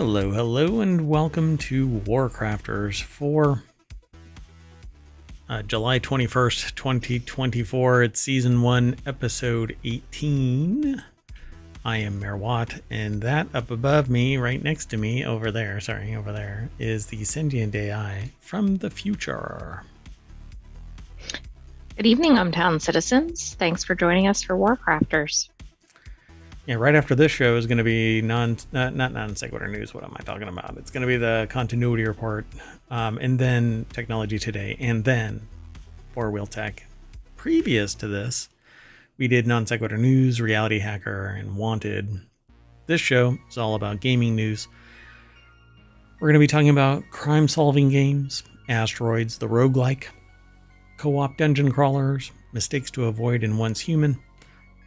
Hello, and welcome to WarCrafters for July 21st, 2024. It's Season 1, Episode 18. I am Mayor Watt, and that up above me, right next to me, over there, is the Sentient AI from the future. Good evening, ohmTown citizens. Thanks for joining us for WarCrafters. Yeah, right after this show is going to be not non-sequitur news. What am I talking about? It's going to be the continuity report, and then technology today, and then four-wheel tech. Previous to this, we did non-sequitur news, reality hacker, and wanted. This show is all about gaming news. We're going to be talking about crime-solving games, asteroids, the roguelike, co-op dungeon crawlers, mistakes to avoid in Once Human,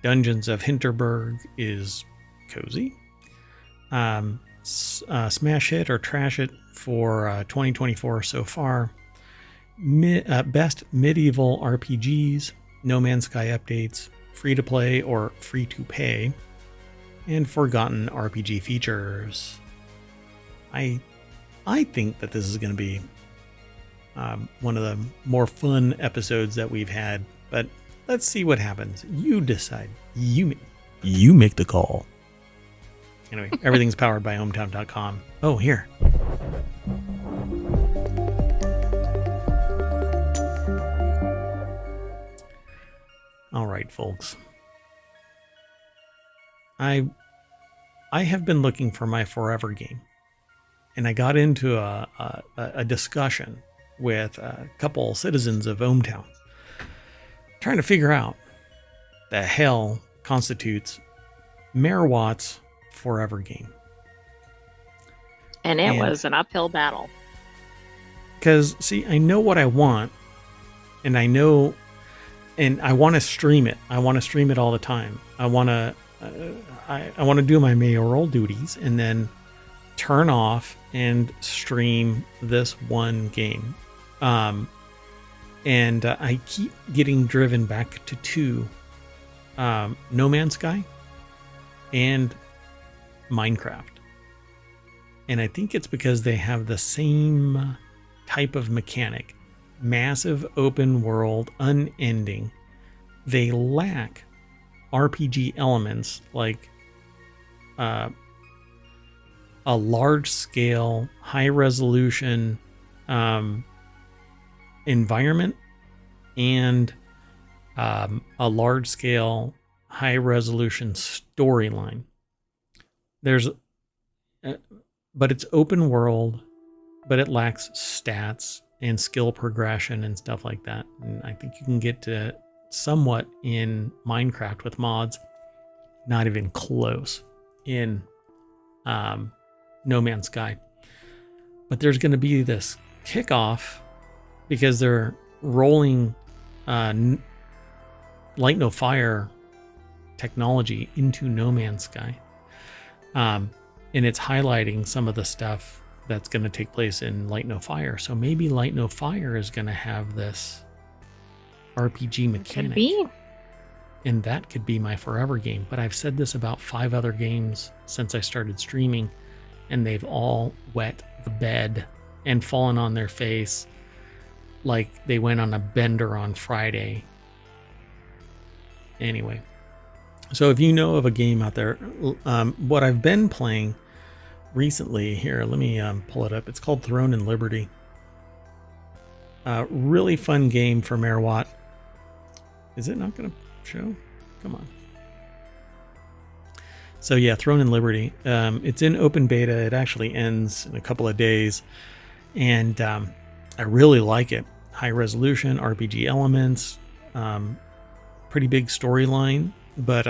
Dungeons of Hinterberg is cozy. Smash hit or trash it for 2024 so far. Best medieval RPGs, No Man's Sky updates, free to play or free to pay, and forgotten RPG features. I think that this is going to be one of the more fun episodes that we've had, but let's see what happens. You decide. You make the call. Anyway, everything's powered by ohmTown.com. Oh, here. All right, folks. I have been looking for my forever game, and I got into a discussion with a couple citizens of ohmTown, trying to figure out the hell constitutes Mayor Watt's forever game. And it was an uphill battle. Because, see, I know what I want, and I want to stream it. I want to stream it all the time. I want to do my mayoral duties and then turn off and stream this one game. And I keep getting driven back to two, No Man's Sky and Minecraft. And I think it's because they have the same type of mechanic. Massive open world, unending. They lack RPG elements like a large scale, high resolution environment and a large scale, high resolution storyline. But it's open world, but it lacks stats and skill progression and stuff like that. And I think you can get to somewhat in Minecraft with mods, not even close in No Man's Sky. But there's going to be this kickoff because they're rolling light no fire technology into No Man's Sky. And it's highlighting some of the stuff that's going to take place in Light No Fire. So maybe Light No Fire is going to have this RPG mechanic. Could be. And that could be my forever game. But I've said this about 5 other games since I started streaming, and they've all wet the bed and fallen on their face like they went on a bender on Friday. Anyway, so if you know of a game out there, what I've been playing recently, here, let me pull it up. It's called Throne and Liberty. Really fun game for Mayor Watt. Is it not going to show? Come on. So yeah, Throne and Liberty. It's in open beta. It actually ends in a couple of days. And I really like it. High resolution, RPG elements, pretty big storyline, but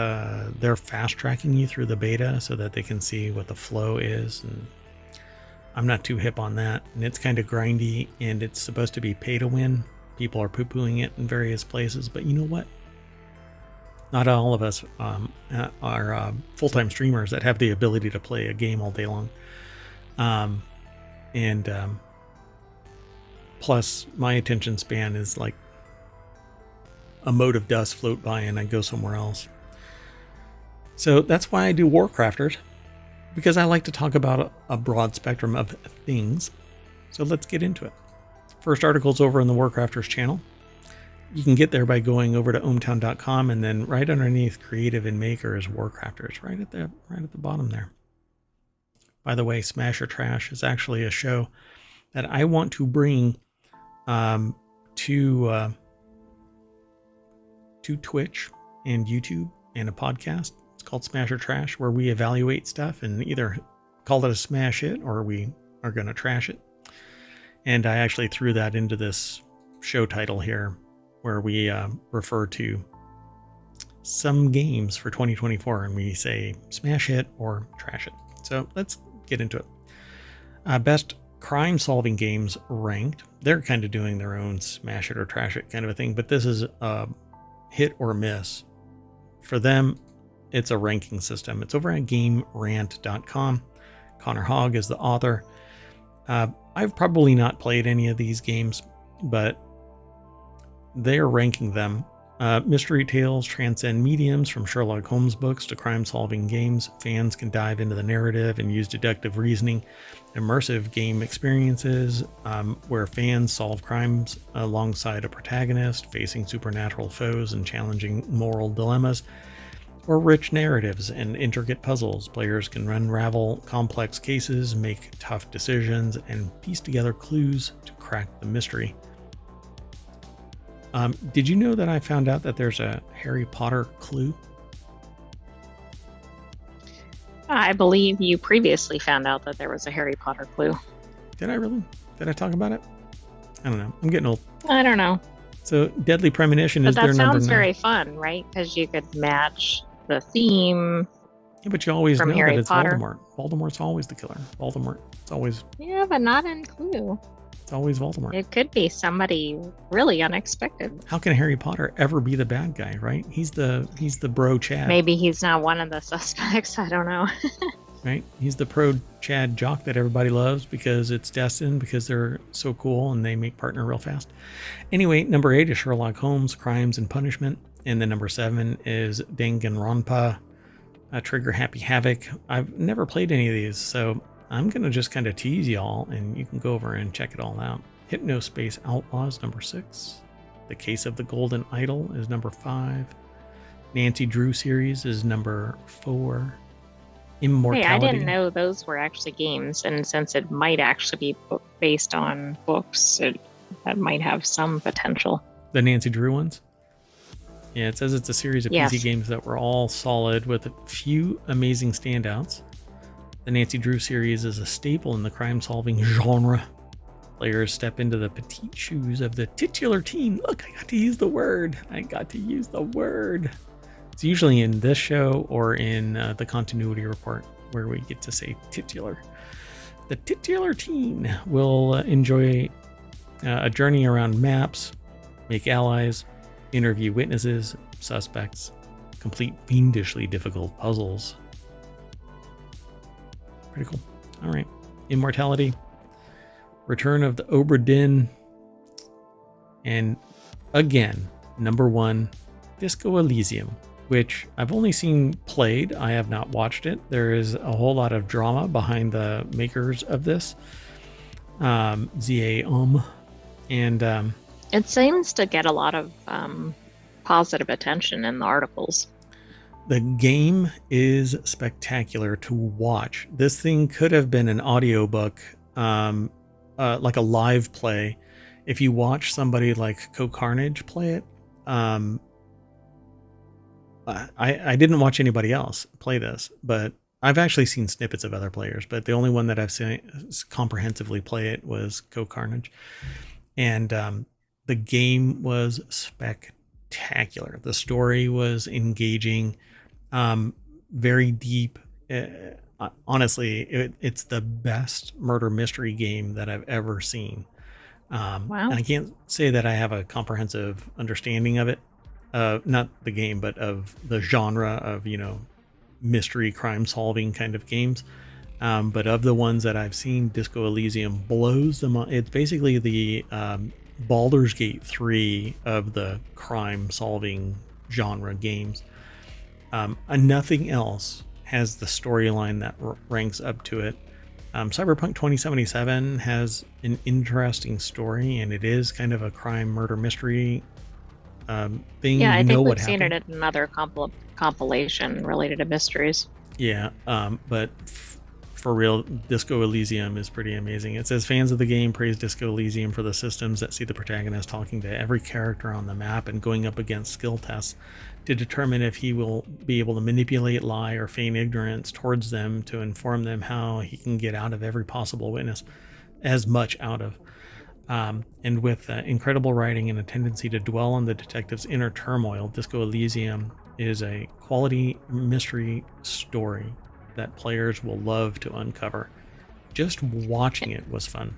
they're fast tracking you through the beta so that they can see what the flow is. And I'm not too hip on that. And it's kind of grindy, and it's supposed to be pay to win. People are poo-pooing it in various places, but you know what? Not all of us are full-time streamers that have the ability to play a game all day long. Plus, my attention span is like a mote of dust float by and I go somewhere else. So that's why I do WarCrafters, because I like to talk about a broad spectrum of things. So let's get into it. First article's over on the WarCrafters channel. You can get there by going over to ohmTown.com, and then right underneath Creative and Maker is WarCrafters, right at the bottom there. By the way, Smash or Trash is actually a show that I want to bring to Twitch and YouTube and a podcast. It's called Smash or Trash, where we evaluate stuff and either call it a smash hit or we are going to trash it. And I actually threw that into this show title here, where we refer to some games for 2024 and we say smash hit or trash it. So let's get into it. Best crime solving games ranked. They're kind of doing their own smash it or trash it kind of a thing, but this is a hit or miss. For them, it's a ranking system. It's over at GameRant.com. Connor Hogg is the author. I've probably not played any of these games, but they're ranking them. Mystery tales transcend mediums, from Sherlock Holmes books to crime-solving games. Fans can dive into the narrative and use deductive reasoning. Immersive game experiences where fans solve crimes alongside a protagonist, facing supernatural foes and challenging moral dilemmas. Or rich narratives and intricate puzzles. Players can unravel complex cases, make tough decisions, and piece together clues to crack the mystery. Did you know that I found out that there's a Harry Potter clue? I believe you previously found out that there was a Harry Potter clue. Did I really? Did I talk about it? I don't know. I'm getting old. I don't know. So Deadly Premonition is their number 9. But that sounds very fun, right? Because you could match the theme. Yeah, but you always know Harry that it's Potter. Voldemort. Voldemort's always the killer. Voldemort. It's always Yeah, but not in Clue. Voldemort. It could be somebody really unexpected. How can Harry Potter ever be the bad guy, right? He's the bro Chad. Maybe he's not one of the suspects. I don't know. Right? He's the pro Chad jock that everybody loves because it's destined, because they're so cool and they make partner real fast. Anyway, number 8 is Sherlock Holmes, Crimes and Punishment. And then number 7 is Danganronpa, Trigger Happy Havoc. I've never played any of these, so I'm going to just kind of tease y'all, and you can go over and check it all out. Hypnospace Outlaws, number 6. The Case of the Golden Idol is number 5. Nancy Drew series is number 4. Immortality. Hey, I didn't know those were actually games, and since it might actually be based on books, that might have some potential. The Nancy Drew ones? Yeah, it says it's a series of Yes. PC games that were all solid with a few amazing standouts. The Nancy Drew series is a staple in the crime-solving genre. Players step into the petite shoes of the titular teen. Look, I got to use the word. It's usually in this show or in the continuity report where we get to say titular. The titular teen will enjoy a journey around maps, make allies, interview witnesses, suspects, complete fiendishly difficult puzzles. Pretty cool. All right. Immortality, Return of the Obra Dinn, and again, number 1, Disco Elysium, which I've only seen played. I have not watched it. There is a whole lot of drama behind the makers of this. and It seems to get a lot of positive attention in the articles. the game is spectacular to watch. This thing could have been an audiobook, like a live play. If you watch somebody like Carnage play it, I didn't watch anybody else play this, but I've actually seen snippets of other players, but the only one that I've seen comprehensively play it was Carnage. And the game was spectacular. The story was engaging, very deep. Honestly, it's the best murder mystery game that I've ever seen. Wow. And I can't say that I have a comprehensive understanding of it. Not the game, but of the genre of, mystery crime solving kind of games. But of the ones that I've seen, Disco Elysium blows them on. It's basically the Baldur's Gate 3 of the crime solving genre games. Nothing else has the storyline that ranks up to it. Cyberpunk 2077 has an interesting story, and it is kind of a crime murder mystery thing. Yeah, I You know think what we've seen it happened. in another compilation related to mysteries. Yeah, but for real, Disco Elysium is pretty amazing. It says fans of the game praise Disco Elysium for the systems that see the protagonist talking to every character on the map and going up against skill tests to determine if he will be able to manipulate, lie, or feign ignorance towards them to inform them how he can get out of every possible witness, as much out of. And with incredible writing and a tendency to dwell on the detective's inner turmoil, Disco Elysium is a quality mystery story that players will love to uncover. Just watching it was fun.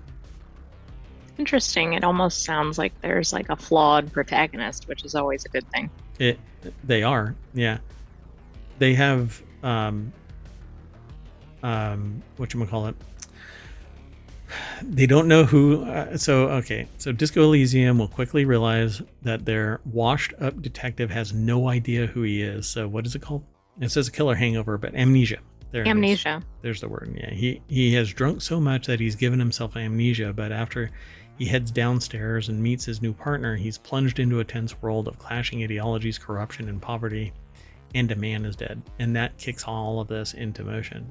Interesting. It almost sounds like there's like a flawed protagonist, which is always a good thing. They are, yeah. They have whatchamacallit, they don't know who. So Disco Elysium will quickly realize that their washed up detective has no idea who he is. So what is it called? It says a killer hangover, but amnesia. There Amnesia. There's the word. Yeah, he has drunk so much that he's given himself amnesia, but after he heads downstairs and meets his new partner, he's plunged into a tense world of clashing ideologies, corruption, and poverty, and a man is dead. And that kicks all of this into motion.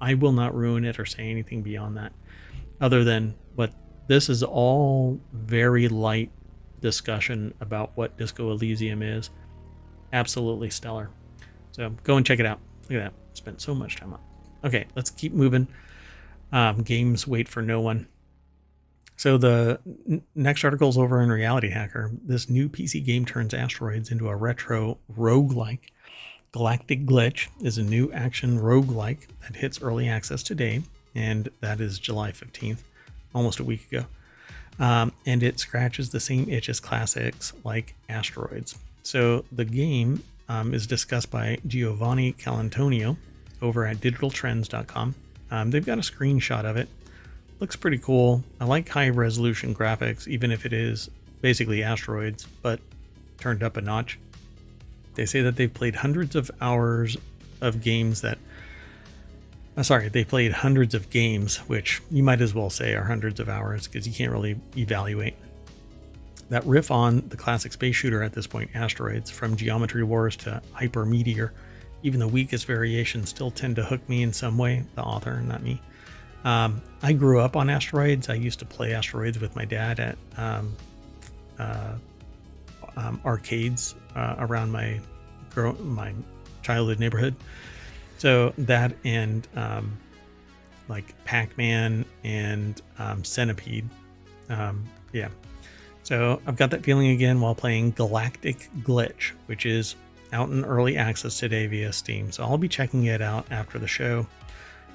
I will not ruin it or say anything beyond that, other than what this is all very light discussion about what Disco Elysium is. Absolutely stellar. So go and check it out. Look at that. Spent so much time on it. Okay, let's keep moving. Games wait for no one. So the next article is over in Reality Hacker. This new PC game turns asteroids into a retro roguelike. Galactic Glitch is a new action roguelike that hits early access today, and that is July 15th, almost a week ago. And it scratches the same itch as classics like Asteroids. So the game is discussed by Giovanni Calantonio over at digitaltrends.com. They've got a screenshot of it. Looks pretty cool. I like high resolution graphics, even if it is basically Asteroids, but turned up a notch. They say that they've played hundreds of hours of games that... they played hundreds of games, which you might as well say are hundreds of hours because you can't really evaluate. That riff on the classic space shooter at this point, Asteroids, from Geometry Wars to Hyper Meteor, even the weakest variations still tend to hook me in some way, the author, not me. I grew up on Asteroids. I used to play Asteroids with my dad at arcades around my childhood neighborhood. So that and like Pac-Man and Centipede. Yeah. So I've got that feeling again while playing Galactic Glitch, which is out in early access today via Steam. So I'll be checking it out after the show.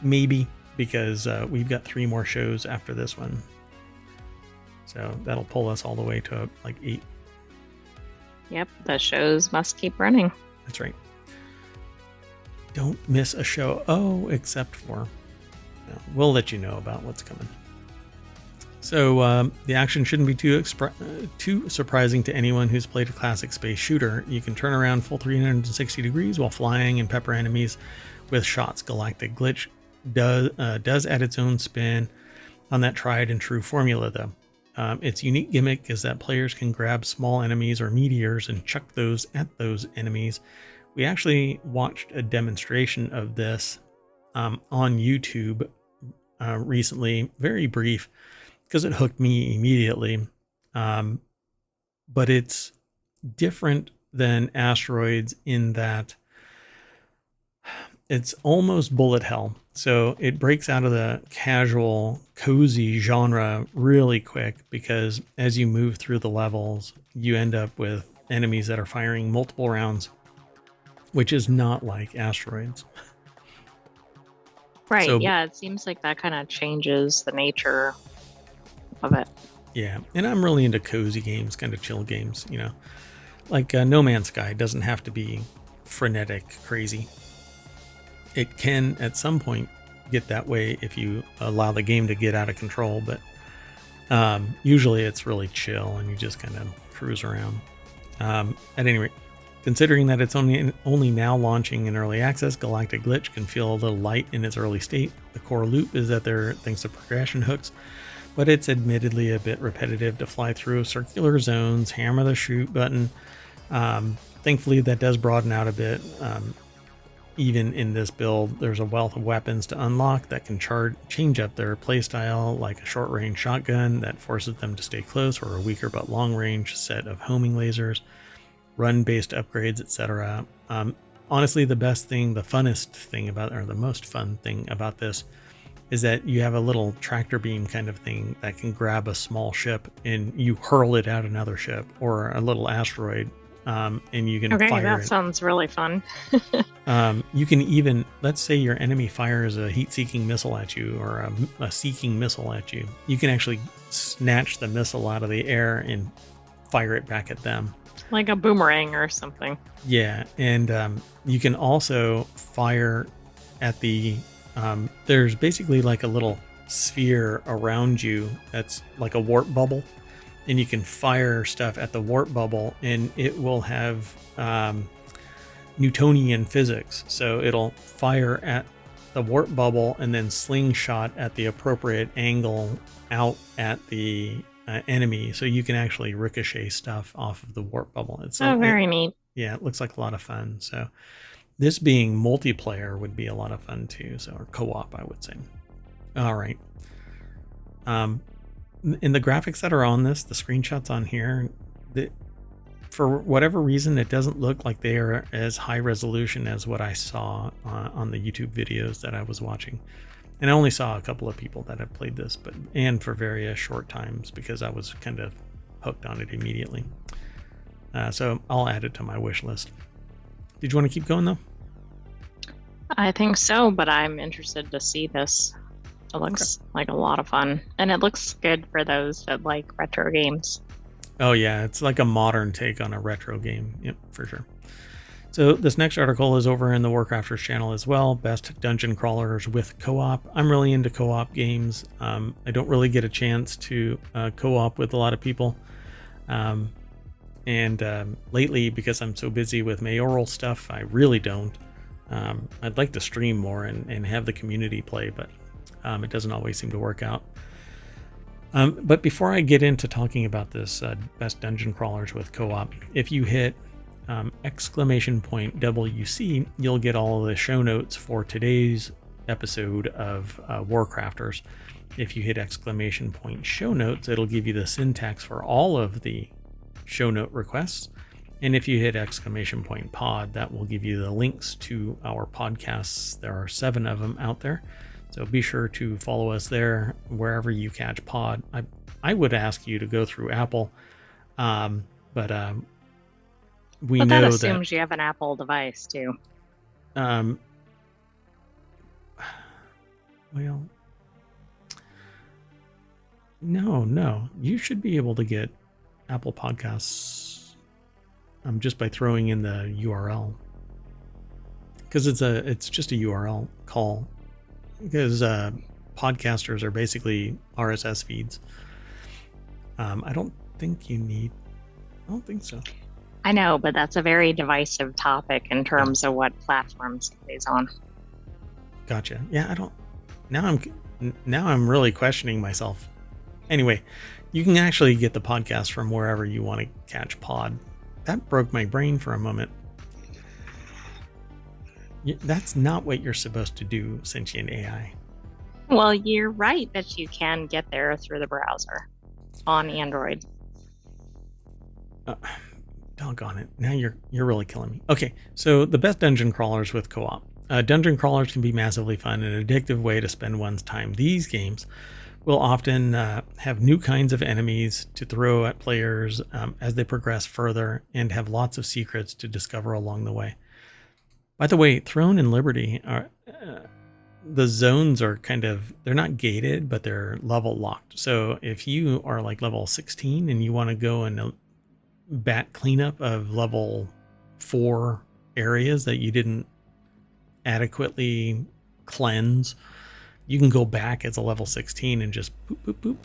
Maybe, because we've got 3 more shows after this one. So that'll pull us all the way to like 8. Yep, the shows must keep running. That's right. Don't miss a show. Oh, except for... we'll let you know about what's coming. So the action shouldn't be too surprising to anyone who's played a classic space shooter. You can turn around full 360 degrees while flying and pepper enemies with shots. Galactic Glitch does add its own spin on that tried and true formula, though. Its unique gimmick is that players can grab small enemies or meteors and chuck those at those enemies. We actually watched a demonstration of this on YouTube recently, very brief, because it hooked me immediately. But it's different than Asteroids in that it's almost bullet hell. So it breaks out of the casual, cozy genre really quick, because as you move through the levels, you end up with enemies that are firing multiple rounds, which is not like Asteroids. Right, So, yeah, it seems like that kind of changes the nature of it. Yeah, and I'm really into cozy games, kind of chill games, you know. Like No Man's Sky doesn't have to be frenetic, crazy. It can, at some point, get that way if you allow the game to get out of control, but usually it's really chill and you just kind of cruise around. At any rate, Considering that it's only now launching in early access, Galactic Glitch can feel a little light in its early state. The core loop is that there are thanks to progression hooks, but it's admittedly a bit repetitive to fly through circular zones, hammer the shoot button. Thankfully, that does broaden out a bit. Even in this build, there's a wealth of weapons to unlock that can change up their playstyle, like a short-range shotgun that forces them to stay close, or a weaker but long-range set of homing lasers, run-based upgrades, etc. Honestly, the funnest thing about, or the most fun thing about this is that you have a little tractor beam kind of thing that can grab a small ship and you hurl it at another ship or a little asteroid, and you can fire that it. sounds really fun. You can even, let's say your enemy fires a heat-seeking missile at you or a seeking missile at you. You can actually snatch the missile out of the air and fire it back at them. Like a boomerang or something. Yeah, and you can also fire at the... there's basically like a little sphere around you that's like a warp bubble, and you can fire stuff at the warp bubble, and it will have Newtonian physics. So it'll fire at the warp bubble and then slingshot at the appropriate angle out at the enemy, so you can actually ricochet stuff off of the warp bubble. It's very neat. Yeah, it looks like a lot of fun. So this being multiplayer would be a lot of fun too. So, or co-op, I would say. All right. In the graphics that are on this, the screenshots on here, for whatever reason, it doesn't look like they are as high resolution as what I saw on the YouTube videos that I was watching. And I only saw a couple of people that have played this, and for various short times, because I was kind of hooked on it immediately. So I'll add it to my wish list. Did you want to keep going though? I think so, but I'm interested to see this. It looks like a lot of fun, and it looks good for those that like retro games. Oh yeah, it's like a modern take on a retro game. Yep, for sure. So this next article is over in the WarCrafters channel as well. Best dungeon crawlers with co-op. I'm really into co-op games. I don't really get a chance to co-op with a lot of people. Lately, because I'm so busy with mayoral stuff, I really don't. I'd like to stream more and have the community play, but it doesn't always seem to work out. But before I get into talking about this best dungeon crawlers with co-op, if you hit !WC, you'll get all of the show notes for today's episode of WarCrafters. If you hit !show notes, it'll give you the syntax for all of the show note requests. And if you hit !pod, that will give you the links to our podcasts. There are 7 of them out there. So be sure to follow us there wherever you catch pod. I would ask you to go through Apple, but that assumes you have an Apple device too. Well, no, you should be able to get Apple Podcasts just by throwing in the URL, because it's just a URL call, because podcasters are basically RSS feeds. I don't think so. I know, but that's a very divisive topic in terms of what platforms it plays on. Gotcha. Yeah, now I'm really questioning myself. Anyway, you can actually get the podcast from wherever you want to catch pod. That broke my brain for a moment. That's not what you're supposed to do, Sentient AI. Well, you're right that you can get there through the browser on Android. Doggone it. Now you're really killing me. Okay, so the best dungeon crawlers with co-op. Dungeon crawlers can be massively fun and an addictive way to spend one's time. These games will often have new kinds of enemies to throw at players as they progress further, and have lots of secrets to discover along the way. By the way, Throne and Liberty are the zones are they're not gated, but they're level locked. So if you are like level 16 and you want to go and bat cleanup of level 4 areas that you didn't adequately cleanse, you can go back as a level 16 and just boop, boop, boop,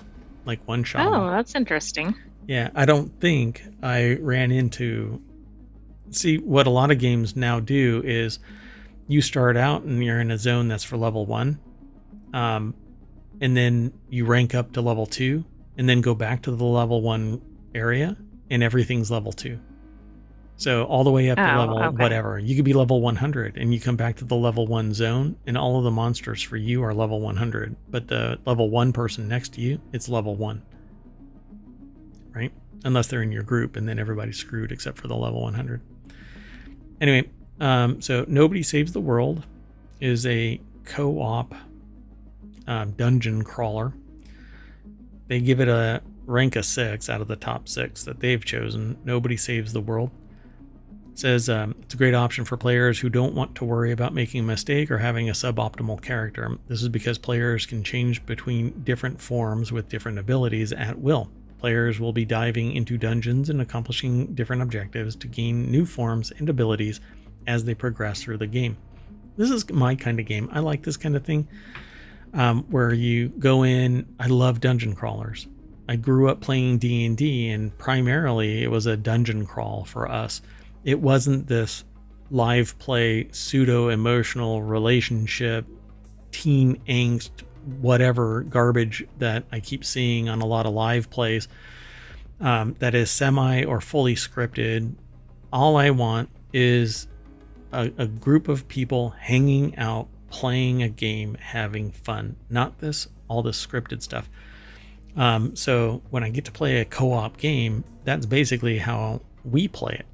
like one shot. Oh, that's interesting. Yeah, I don't think I ran into See, what a lot of games now do is you start out and you're in a zone that's for level 1, and then you rank up to level 2, and then go back to the level 1 area, and everything's level 2. So all the way up to level whatever. You could be level 100, and you come back to the level 1 zone, and all of the monsters for you are level 100. But the level 1 person next to you, it's level 1. Right? Unless they're in your group, and then everybody's screwed except for the level 100. Anyway, so Nobody Saves the World is a co-op dungeon crawler. They give it a rank of 6 out of the top 6 that they've chosen. Nobody Saves the World. It says it's a great option for players who don't want to worry about making a mistake or having a suboptimal character. This is because players can change between different forms with different abilities at will. Players will be diving into dungeons and accomplishing different objectives to gain new forms and abilities as they progress through the game. This is my kind of game. I like this kind of thing, where you go in. I love dungeon crawlers. I grew up playing D&D, and primarily it was a dungeon crawl for us. It wasn't this live play, pseudo-emotional relationship, teen angst, whatever garbage that I keep seeing on a lot of live plays, that is semi or fully scripted. All I want is a group of people hanging out, playing a game, having fun, not all this scripted stuff. So when I get to play a co-op game, that's basically how we play it,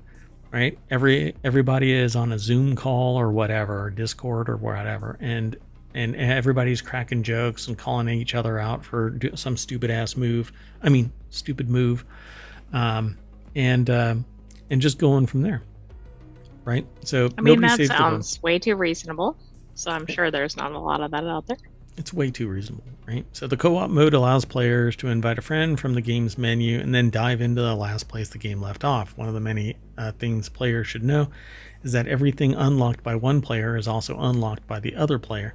right? Everybody is on a Zoom call or whatever, or Discord or whatever, and everybody's cracking jokes and calling each other out for some stupid move, and just going from there, right? So I mean, that sounds way too reasonable. So I'm sure there's not a lot of that out there. It's way too reasonable, right? So the co-op mode allows players to invite a friend from the game's menu and then dive into the last place the game left off. One of the many things players should know is that everything unlocked by one player is also unlocked by the other player.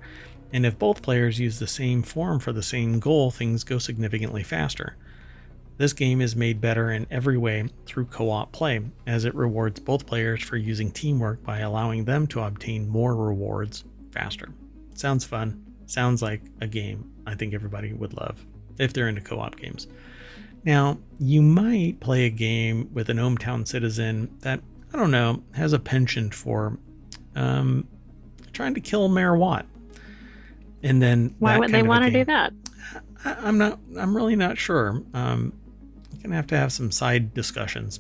And if both players use the same form for the same goal, things go significantly faster. This game is made better in every way through co-op play, as it rewards both players for using teamwork by allowing them to obtain more rewards faster. Sounds fun. Sounds like a game I think everybody would love if they're into co-op games. Now, you might play a game with an ohmTown citizen that, I don't know, has a penchant for trying to kill Mayor Watt. And then why would they want to do that? I'm really not sure. You're gonna have to have some side discussions.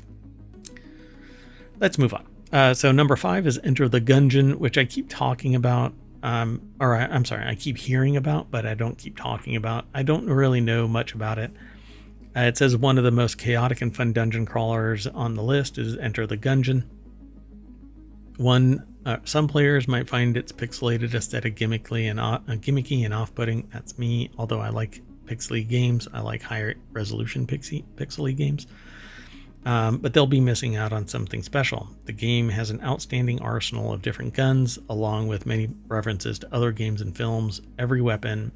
Let's move on. So number 5 is Enter the Gungeon, which I keep talking about. I keep hearing about, but I don't keep talking about. I don't really know much about it. It says one of the most chaotic and fun dungeon crawlers on the list is Enter the Gungeon. Some players might find its pixelated aesthetic gimmicky and off-putting. That's me, although I like pixely games. I like higher resolution pixely games. But they'll be missing out on something special. The game has an outstanding arsenal of different guns, along with many references to other games and films. Every weapon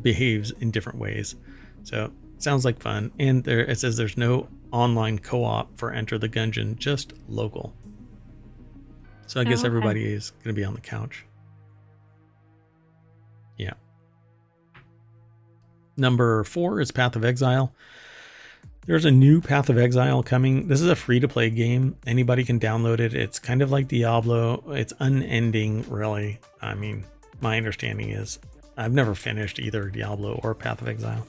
behaves in different ways. So sounds like fun. And it says there's no online co-op for Enter the Gungeon, just local. So I guess everybody is going to be on the couch. Yeah. Number 4 is Path of Exile. There's a new Path of Exile coming. This is a free-to-play game. Anybody can download it. It's kind of like Diablo. It's unending, really. I mean, my understanding is I've never finished either Diablo or Path of Exile.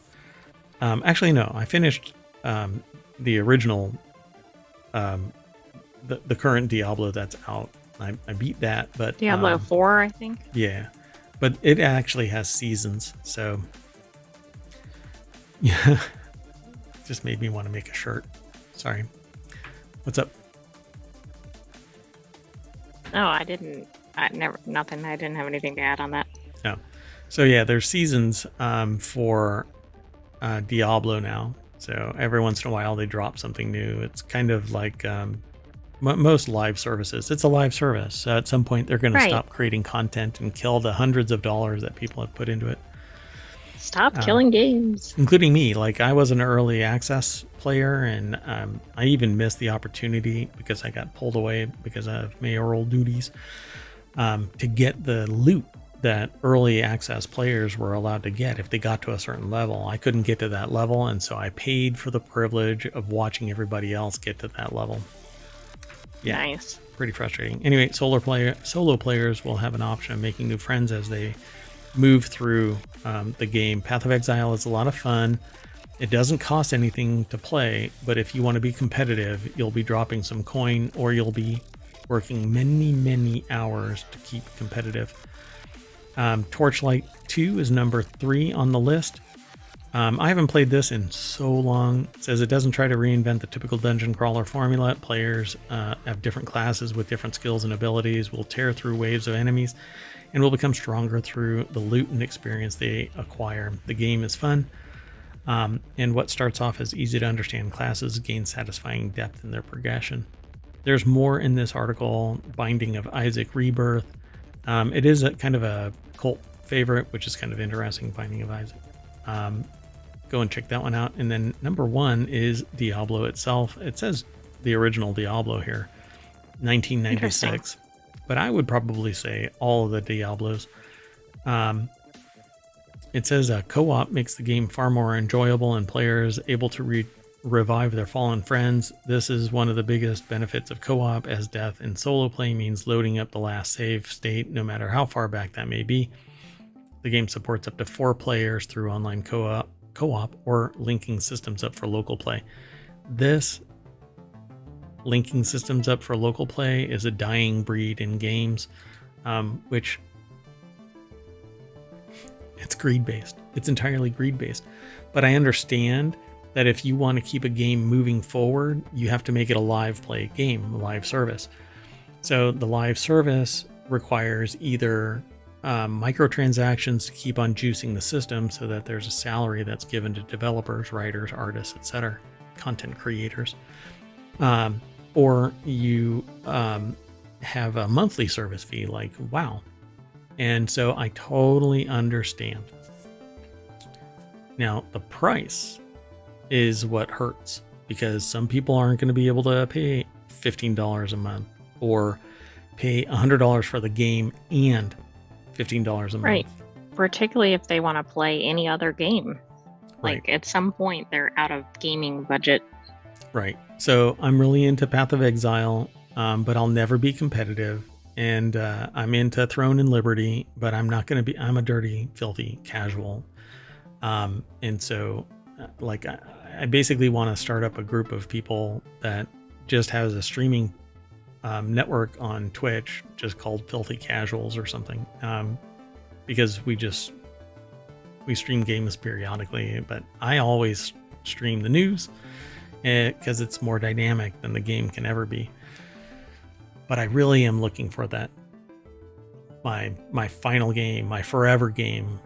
Actually, no. I finished the original, the current Diablo that's out. I beat that, but Diablo 4, I think. Yeah, but it actually has seasons, so yeah. Just made me want to make a shirt. Sorry. What's up? No, I didn't. Nothing. I didn't have anything to add on that. No. So yeah, there's seasons for Diablo now. So every once in a while they drop something new. It's kind of like most live services. It's a live service. So at some point they're going to stop creating content and kill the hundreds of dollars that people have put into it. Stop killing games. Including me. Like, I was an early access player, and I even missed the opportunity because I got pulled away because of mayoral duties to get the loot that early access players were allowed to get if they got to a certain level. I couldn't get to that level, and so I paid for the privilege of watching everybody else get to that level. Yeah, nice. Pretty frustrating. Anyway, solo players will have an option of making new friends as they move through the game. Path of Exile is a lot of fun. It doesn't cost anything to play, but if you want to be competitive, you'll be dropping some coin, or you'll be working many hours to keep competitive. Torchlight 2 is number 3 on the list. I haven't played this in so long. It says it doesn't try to reinvent the typical dungeon crawler formula. Players have different classes with different skills and abilities, will tear through waves of enemies, and will become stronger through the loot and experience they acquire. The game is fun, and what starts off as easy to understand classes gain satisfying depth in their progression. There's more in this article. Binding of Isaac Rebirth. It is a kind of a cult favorite, which is kind of interesting. Binding of Isaac. Go and check that one out. And then number 1 is Diablo itself. It says the original Diablo here, 1996. But I would probably say all of the Diablos. It says co-op makes the game far more enjoyable and players able to revive their fallen friends. This is one of the biggest benefits of co-op, as death in solo play means loading up the last save state, no matter how far back that may be. The game supports up to 4 players through online co-op or linking systems up for local play. This linking systems up for local play is a dying breed in games, which it's greed-based. It's entirely greed-based. But I understand that if you want to keep a game moving forward, you have to make it a live play game, a live service. So the live service requires either microtransactions to keep on juicing the system so that there's a salary that's given to developers, writers, artists, etc., content creators, or you have a monthly service fee like WoW. And so I totally understand. Now, the price is what hurts, because some people aren't going to be able to pay $15 a month or pay $100 for the game and $15 a month. Right. Particularly if they want to play any other game. Like, at some point, they're out of gaming budget. Right. So I'm really into Path of Exile, but I'll never be competitive. And I'm into Throne and Liberty, but I'm not going to be. I'm a dirty, filthy casual. And so, like, I basically want to start up a group of people that just has a streaming network on Twitch, just called Filthy Casuals or something, because we stream games periodically, but I always stream the news because it's more dynamic than the game can ever be. But I really am looking for that, my final game, my forever game.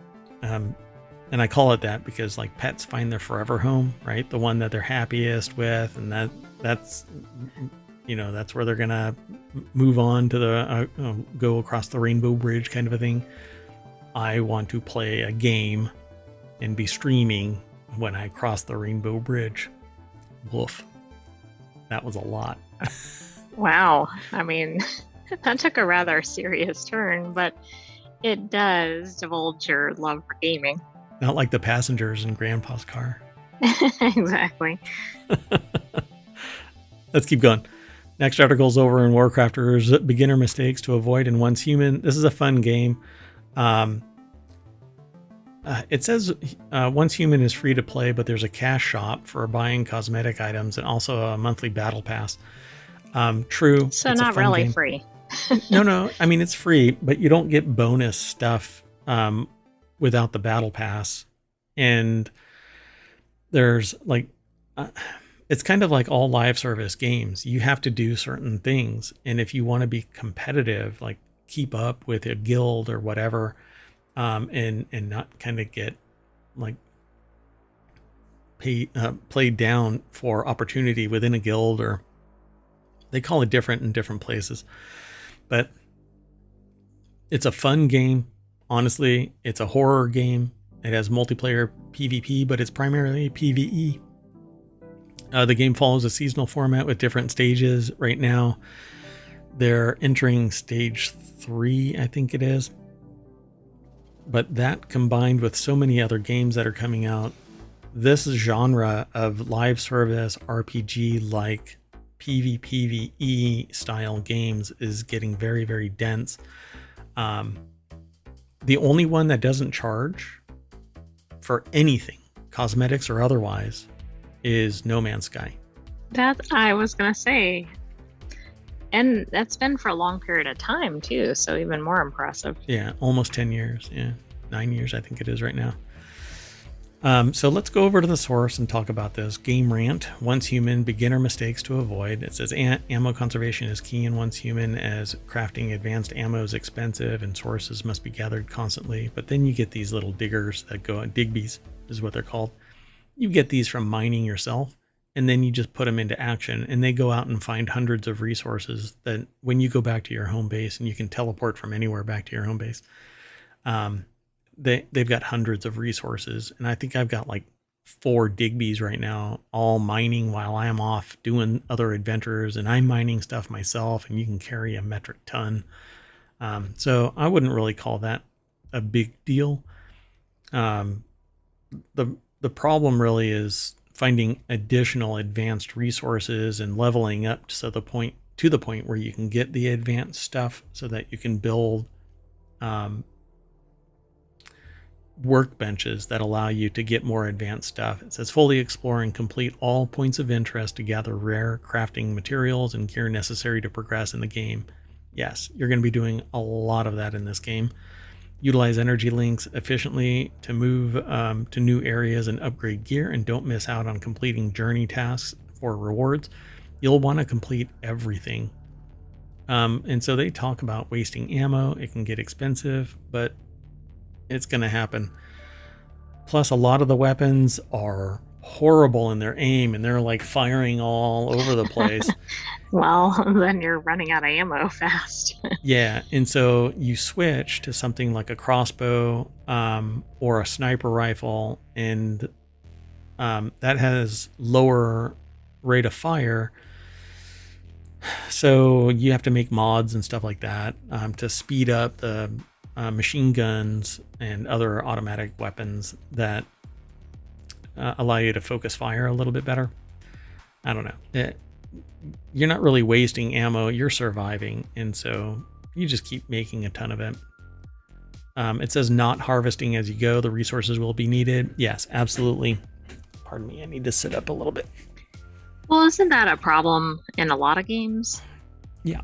And I call it that because, like, pets find their forever home, right? The one that they're happiest with, and that's that's where they're gonna move on to the go across the rainbow bridge kind of a thing. I want to play a game and be streaming when I cross the rainbow bridge. Woof. That was a lot. Wow. I mean, that took a rather serious turn, but it does divulge your love for gaming. Not like the passengers in Grandpa's car. Exactly. Let's keep going. Next article's over in WarCrafters, beginner mistakes to avoid in Once Human. This is a fun game. It says Once Human is free to play, but there's a cash shop for buying cosmetic items and also a monthly battle pass. True. So not really game. Free. No. I mean, it's free, but you don't get bonus stuff without the battle pass. And there's like... it's kind of like all live service games. You have to do certain things. And if you want to be competitive, like keep up with a guild or whatever, and not kind of get like played down for opportunity within a guild, or they call it different in different places. But it's a fun game. Honestly, it's a horror game. It has multiplayer PvP, but it's primarily PvE. The game follows a seasonal format with different stages. Right now, they're entering stage 3, I think it is. But that combined with so many other games that are coming out, this genre of live service RPG like PvPvE style games is getting very, very dense. The only one that doesn't charge for anything, cosmetics or otherwise, is No Man's Sky. That I was gonna say. And that's been for a long period of time too, so even more impressive. Yeah, almost 10 years. Yeah, 9 years I think it is right now. So let's go over to the source and talk about this. Game rant, once human, beginner mistakes to avoid. It says ammo conservation is key in once human, as crafting advanced ammo is expensive and sources must be gathered constantly. But then you get these little diggers that go, digbies is what they're called. You get these from mining yourself, and then you just put them into action, and they go out and find hundreds of resources that when you go back to your home base, and you can teleport from anywhere back to your home base, they've got hundreds of resources. And I think I've got like 4 digbies right now, all mining while I am off doing other adventures, and I'm mining stuff myself, and you can carry a metric ton. So I wouldn't really call that a big deal. The problem really is finding additional advanced resources and leveling up to the point where you can get the advanced stuff so that you can build workbenches that allow you to get more advanced stuff. It says fully explore and complete all points of interest to gather rare crafting materials and gear necessary to progress in the game. Yes, you're going to be doing a lot of that in this game. Utilize energy links efficiently to move to new areas and upgrade gear, and don't miss out on completing journey tasks for rewards. You'll want to complete everything. And so they talk about wasting ammo. It can get expensive, but it's going to happen. Plus, a lot of the weapons are horrible in their aim, and they're like firing all over the place. Well, then you're running out of ammo fast. Yeah, and so you switch to something like a crossbow or a sniper rifle, and that has lower rate of fire. So you have to make mods and stuff like that to speed up the machine guns and other automatic weapons that allow you to focus fire a little bit better. I don't know. You're not really wasting ammo, you're surviving, and so you just keep making a ton of it. It says not harvesting as you go, the resources will be needed. Yes, absolutely. Pardon me, I need to sit up a little bit. Well, isn't that a problem in a lot of games? Yeah.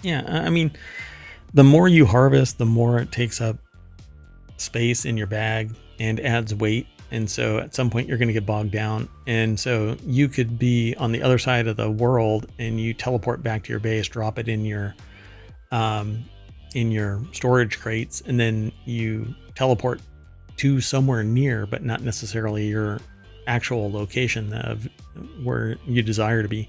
I mean, the more you harvest, the more it takes up space in your bag and adds weight. And so at some point you're going to get bogged down. And so you could be on the other side of the world and you teleport back to your base, drop it in your storage crates, and then you teleport to somewhere near, but not necessarily your actual location of where you desire to be.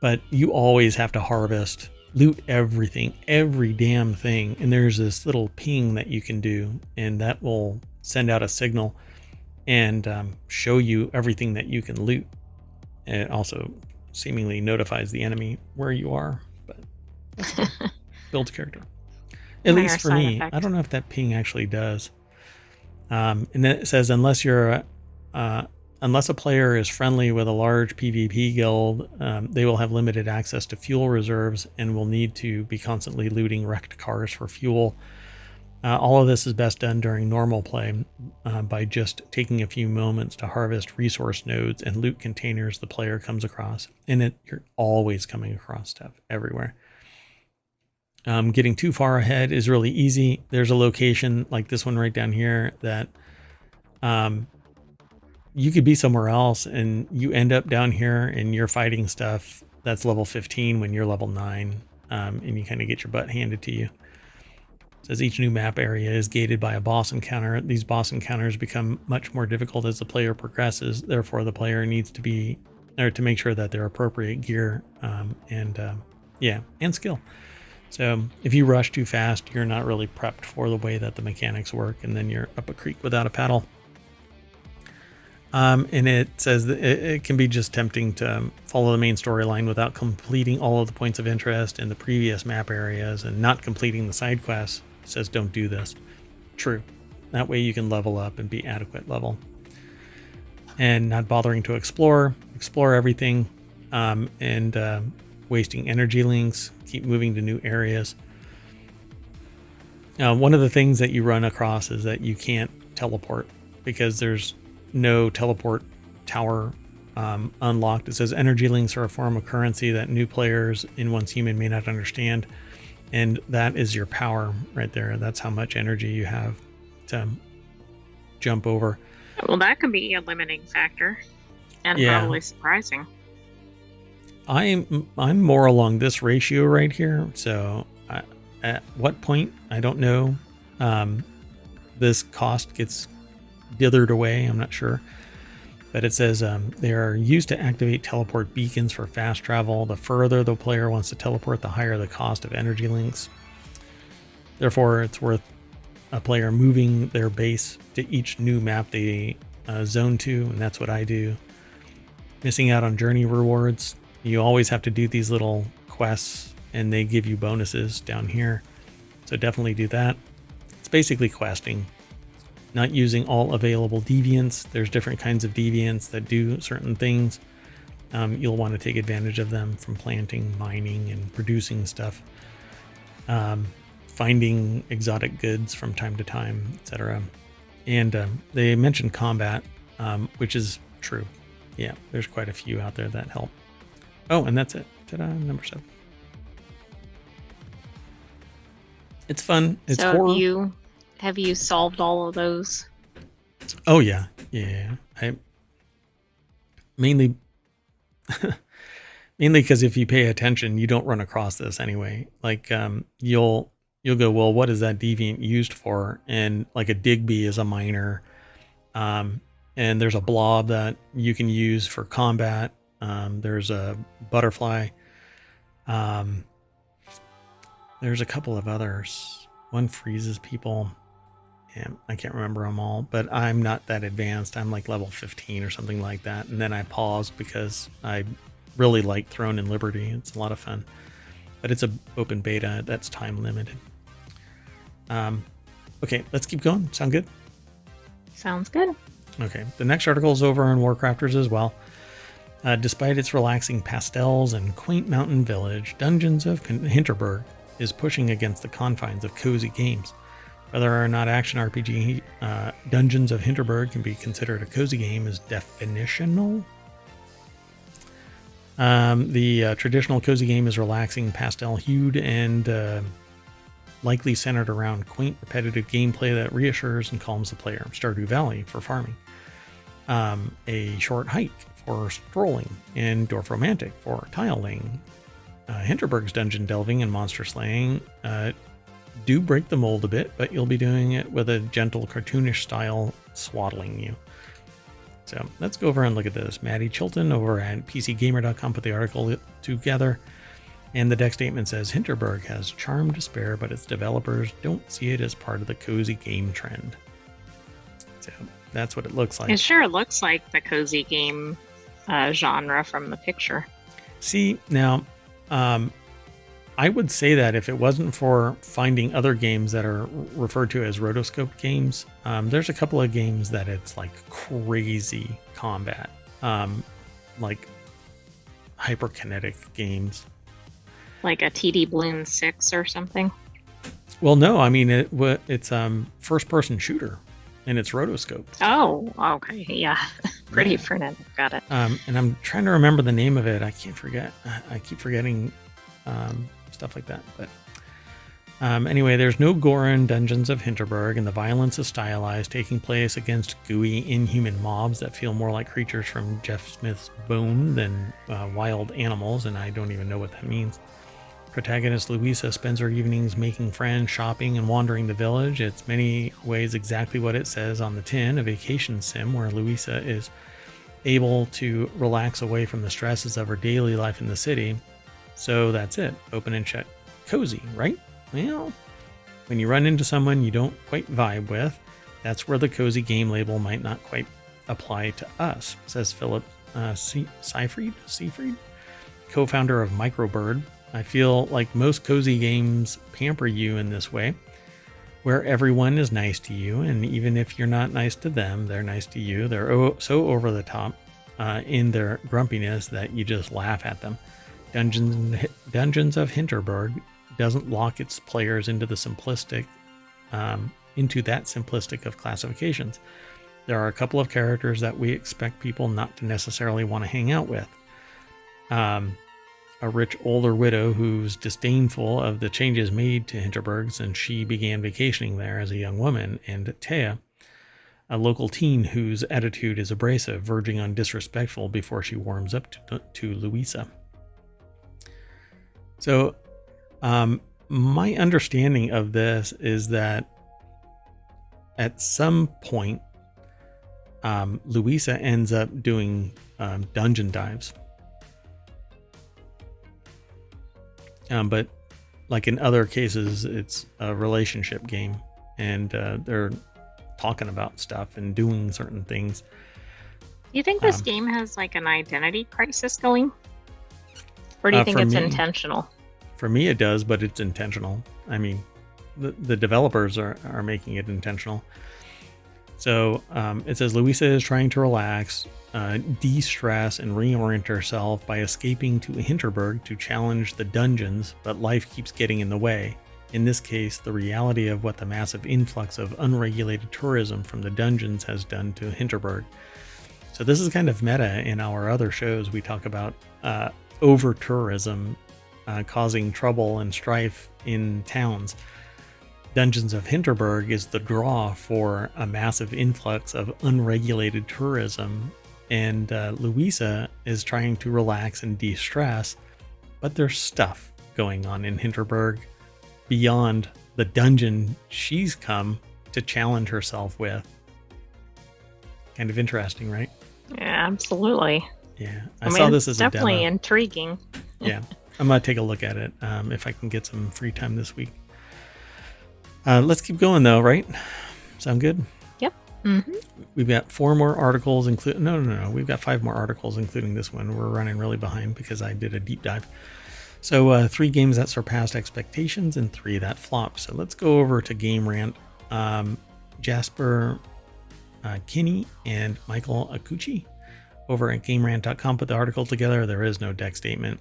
But you always have to harvest, loot everything, every damn thing. And there's this little ping that you can do, and that will send out a signal and show you everything that you can loot. And it also seemingly notifies the enemy where you are, but that's fine. Builds character. At least for me. I don't know if that ping actually does. And then it says, unless a player is friendly with a large PvP guild, they will have limited access to fuel reserves and will need to be constantly looting wrecked cars for fuel. All of this is best done during normal play by just taking a few moments to harvest resource nodes and loot containers the player comes across. And you're always coming across stuff everywhere. Getting too far ahead is really easy. There's a location like this one right down here that you could be somewhere else and you end up down here and you're fighting stuff that's level 15 when you're level 9, and you kind of get your butt handed to you. It says each new map area is gated by a boss encounter. These boss encounters become much more difficult as the player progresses. Therefore, the player needs to be there to make sure that they're appropriate gear and skill. So if you rush too fast, you're not really prepped for the way that the mechanics work, and then you're up a creek without a paddle. And it says that it can be just tempting to follow the main storyline without completing all of the points of interest in the previous map areas and not completing the side quests. It says don't do this. True. That way you can level up and be adequate level. And not bothering to explore everything, and wasting energy links, keep moving to new areas. One of the things that you run across is that you can't teleport because there's no teleport tower unlocked. It says energy links are a form of currency that new players in Once Human may not understand, and that is your power right there. That's how much energy you have to jump over. Well, that could be a limiting factor, and probably surprising. I'm more along this ratio right here. So at what point, I don't know. This cost gets dithered away. I'm not sure. But it says they are used to activate teleport beacons for fast travel. The further the player wants to teleport, the higher the cost of energy links. Therefore, it's worth a player moving their base to each new map they zone to, and that's what I do. Missing out on journey rewards. You always have to do these little quests, and they give you bonuses down here. So definitely do that. It's basically questing, not using all available deviants. There's different kinds of deviants that do certain things. You'll want to take advantage of them from planting, mining, and producing stuff. Finding exotic goods from time to time, etc. And they mentioned combat, which is true. Yeah, there's quite a few out there that help. Oh, and that's it. Ta-da, number 7. It's fun. It's so horror. Have you solved all of those? Oh yeah. I mainly because if you pay attention, you don't run across this anyway. Like you'll go, well, what is that deviant used for? And like a Digby is a miner. And there's a blob that you can use for combat. There's a butterfly. There's a couple of others. One freezes people. And I can't remember them all, but I'm not that advanced. I'm like level 15 or something like that. And then I paused because I really like Throne and Liberty. It's a lot of fun, but it's an open beta that's time limited. Okay, let's keep going. Sound good? Sounds good. Okay, the next article is over on WarCrafters as well. Despite its relaxing pastels and quaint mountain village, Dungeons of Hinterberg is pushing against the confines of cozy games. Whether or not action RPG Dungeons of Hinterberg can be considered a cozy game is definitional. The traditional cozy game is relaxing, pastel-hued, and likely centered around quaint, repetitive gameplay that reassures and calms the player. Stardew Valley for farming. A short hike for strolling, and Dwarf Romantic for tiling. Hinterberg's dungeon delving and monster slaying do break the mold a bit, but you'll be doing it with a gentle, cartoonish style swaddling you. So let's go over and look at this. Maddie Chilton over at PCGamer.com put the article together, and the deck statement says Hinterberg has charm to spare, but its developers don't see it as part of the cozy game trend. So that's what it looks like. It sure looks like the cozy game genre from the picture. See, now, I would say that if it wasn't for finding other games that are referred to as rotoscoped games, there's a couple of games that it's like crazy combat, like hyperkinetic games. Like a TD Bloom 6 or something? Well, no, I mean, it's first-person shooter, and it's rotoscoped. Oh, okay, yeah. Pretty frenetic, got it. And I'm trying to remember the name of it. I keep forgetting stuff like that. But anyway, there's no gore in Dungeons of Hinterberg, and the violence is stylized, taking place against gooey, inhuman mobs that feel more like creatures from Jeff Smith's Bone than wild animals, and I don't even know what that means. Protagonist Louisa spends her evenings making friends, shopping, and wandering the village. It's many ways exactly what it says on the tin, a vacation sim where Louisa is able to relax away from the stresses of her daily life in the city. So that's it. Open and shut cozy, right? Well, when you run into someone you don't quite vibe with, that's where the cozy game label might not quite apply to us, says Philip Seifried, co-founder of Microbird. I feel like most cozy games pamper you in this way, where everyone is nice to you, and even if you're not nice to them, they're nice to you. They're so over the top in their grumpiness that you just laugh at them. Dungeons of Hinterberg doesn't lock its players into the simplistic, into that simplistic of classifications. There are a couple of characters that we expect people not to necessarily want to hang out with. A rich older widow who's disdainful of the changes made to Hinterberg since she began vacationing there as a young woman, and Taya, a local teen whose attitude is abrasive, verging on disrespectful before she warms up to Louisa. So, my understanding of this is that at some point, Louisa ends up doing dungeon dives. But like in other cases, it's a relationship game, and they're talking about stuff and doing certain things. Do you think this game has like an identity crisis going? Or do you think it's intentional? For me, it does, but it's intentional. I mean, the developers are making it intentional. So it says Louisa is trying to relax, de-stress, and reorient herself by escaping to Hinterberg to challenge the dungeons, but life keeps getting in the way. In this case, the reality of what the massive influx of unregulated tourism from the dungeons has done to Hinterberg. So this is kind of meta. In our other shows, we talk about over-tourism causing trouble and strife in towns. Dungeons of Hinterberg is the draw for a massive influx of unregulated tourism, and Louisa is trying to relax and de-stress, but there's stuff going on in Hinterberg beyond the dungeon she's come to challenge herself with. Kind of interesting, right? Yeah, absolutely. Yeah, I saw this as a demo. Definitely intriguing. Yeah, I'm gonna take a look at it if I can get some free time this week. Let's keep going though, right? Sound good? Yep. Mm-hmm. We've got 4 more articles, No. We've got 5 more articles, including this one. We're running really behind because I did a deep dive. So 3 games that surpassed expectations and 3 that flopped. So let's go over to Game Rant. Jasper Kinney and Michael Akuchi over at GameRant.com put the article together. There is no deck statement.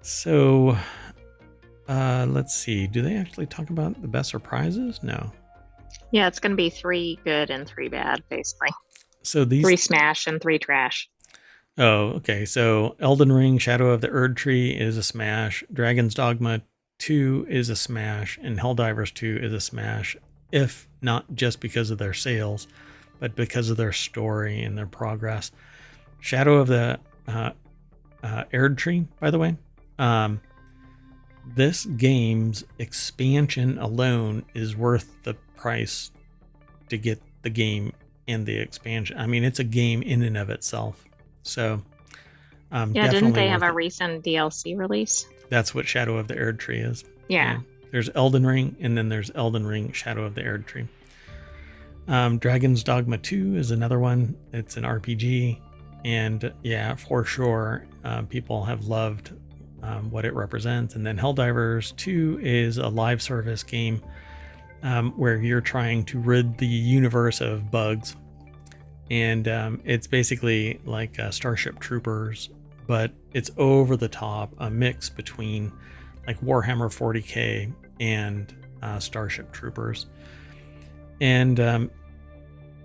So let's see. Do they actually talk about the best surprises? No. Yeah, it's going to be 3 good and 3 bad, basically. So these 3 smash and 3 trash. Oh, okay. So Elden Ring, Shadow of the Erd Tree is a smash. Dragon's Dogma 2 is a smash, and Helldivers 2 is a smash. If not just because of their sales, but because of their story and their progress. Shadow of the Erd Tree, by the way. This game's expansion alone is worth the price to get the game and the expansion. I mean, it's a game in and of itself. So, yeah, didn't they have a recent DLC release? That's what Shadow of the Erd Tree is. Yeah. There's Elden Ring, and then there's Elden Ring Shadow of the Erd Tree. Dragon's Dogma 2 is another one. It's an RPG, and yeah, for sure, people have loved what it represents. And then Helldivers 2 is a live service game where you're trying to rid the universe of bugs. And it's basically like Starship Troopers, but it's over the top, a mix between like Warhammer 40k and Starship Troopers. And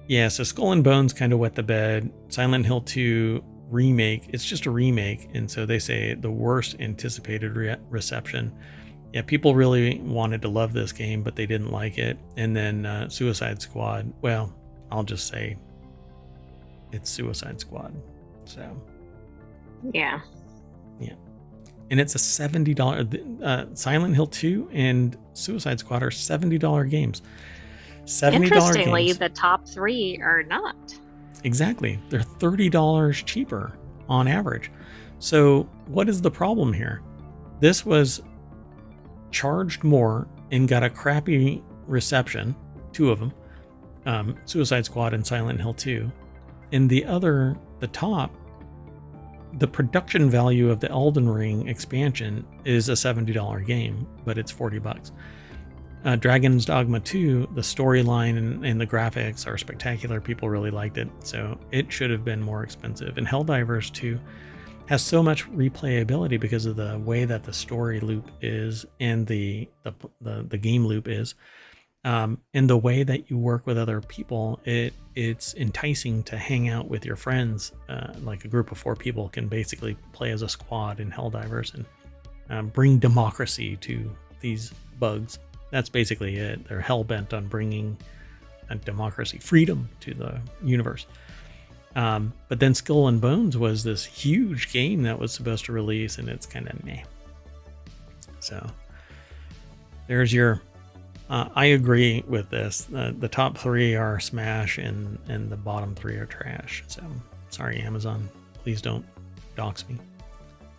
yeah, so Skull and Bones kind of wet the bed. Silent Hill 2 remake, it's just a remake, and so they say the worst anticipated reception. Yeah, people really wanted to love this game, but they didn't like it. And then Suicide Squad, well, I'll just say it's Suicide Squad. So yeah, and it's a $70 Silent Hill 2 and Suicide Squad are $70 games. $70 Interestingly, games. the top 3 are not. Exactly. They're $30 cheaper on average. So what is the problem here? This was charged more and got a crappy reception, 2 of them, Suicide Squad and Silent Hill 2. And the top, the production value of the Elden Ring expansion is a $70 game, but it's $40. Dragon's Dogma 2, the storyline and the graphics are spectacular. People really liked it, so it should have been more expensive. And Helldivers 2 has so much replayability because of the way that the story loop is and the game loop is, and the way that you work with other people. It's enticing to hang out with your friends. Like a group of 4 people can basically play as a squad in Helldivers and bring democracy to these bugs. That's basically it. They're hell-bent on bringing a democracy, freedom to the universe. But then Skull and Bones was this huge game that was supposed to release, and it's kind of meh. So there's your... I agree with this. The top 3 are smash, and the bottom 3 are trash. So sorry, Amazon. Please don't dox me.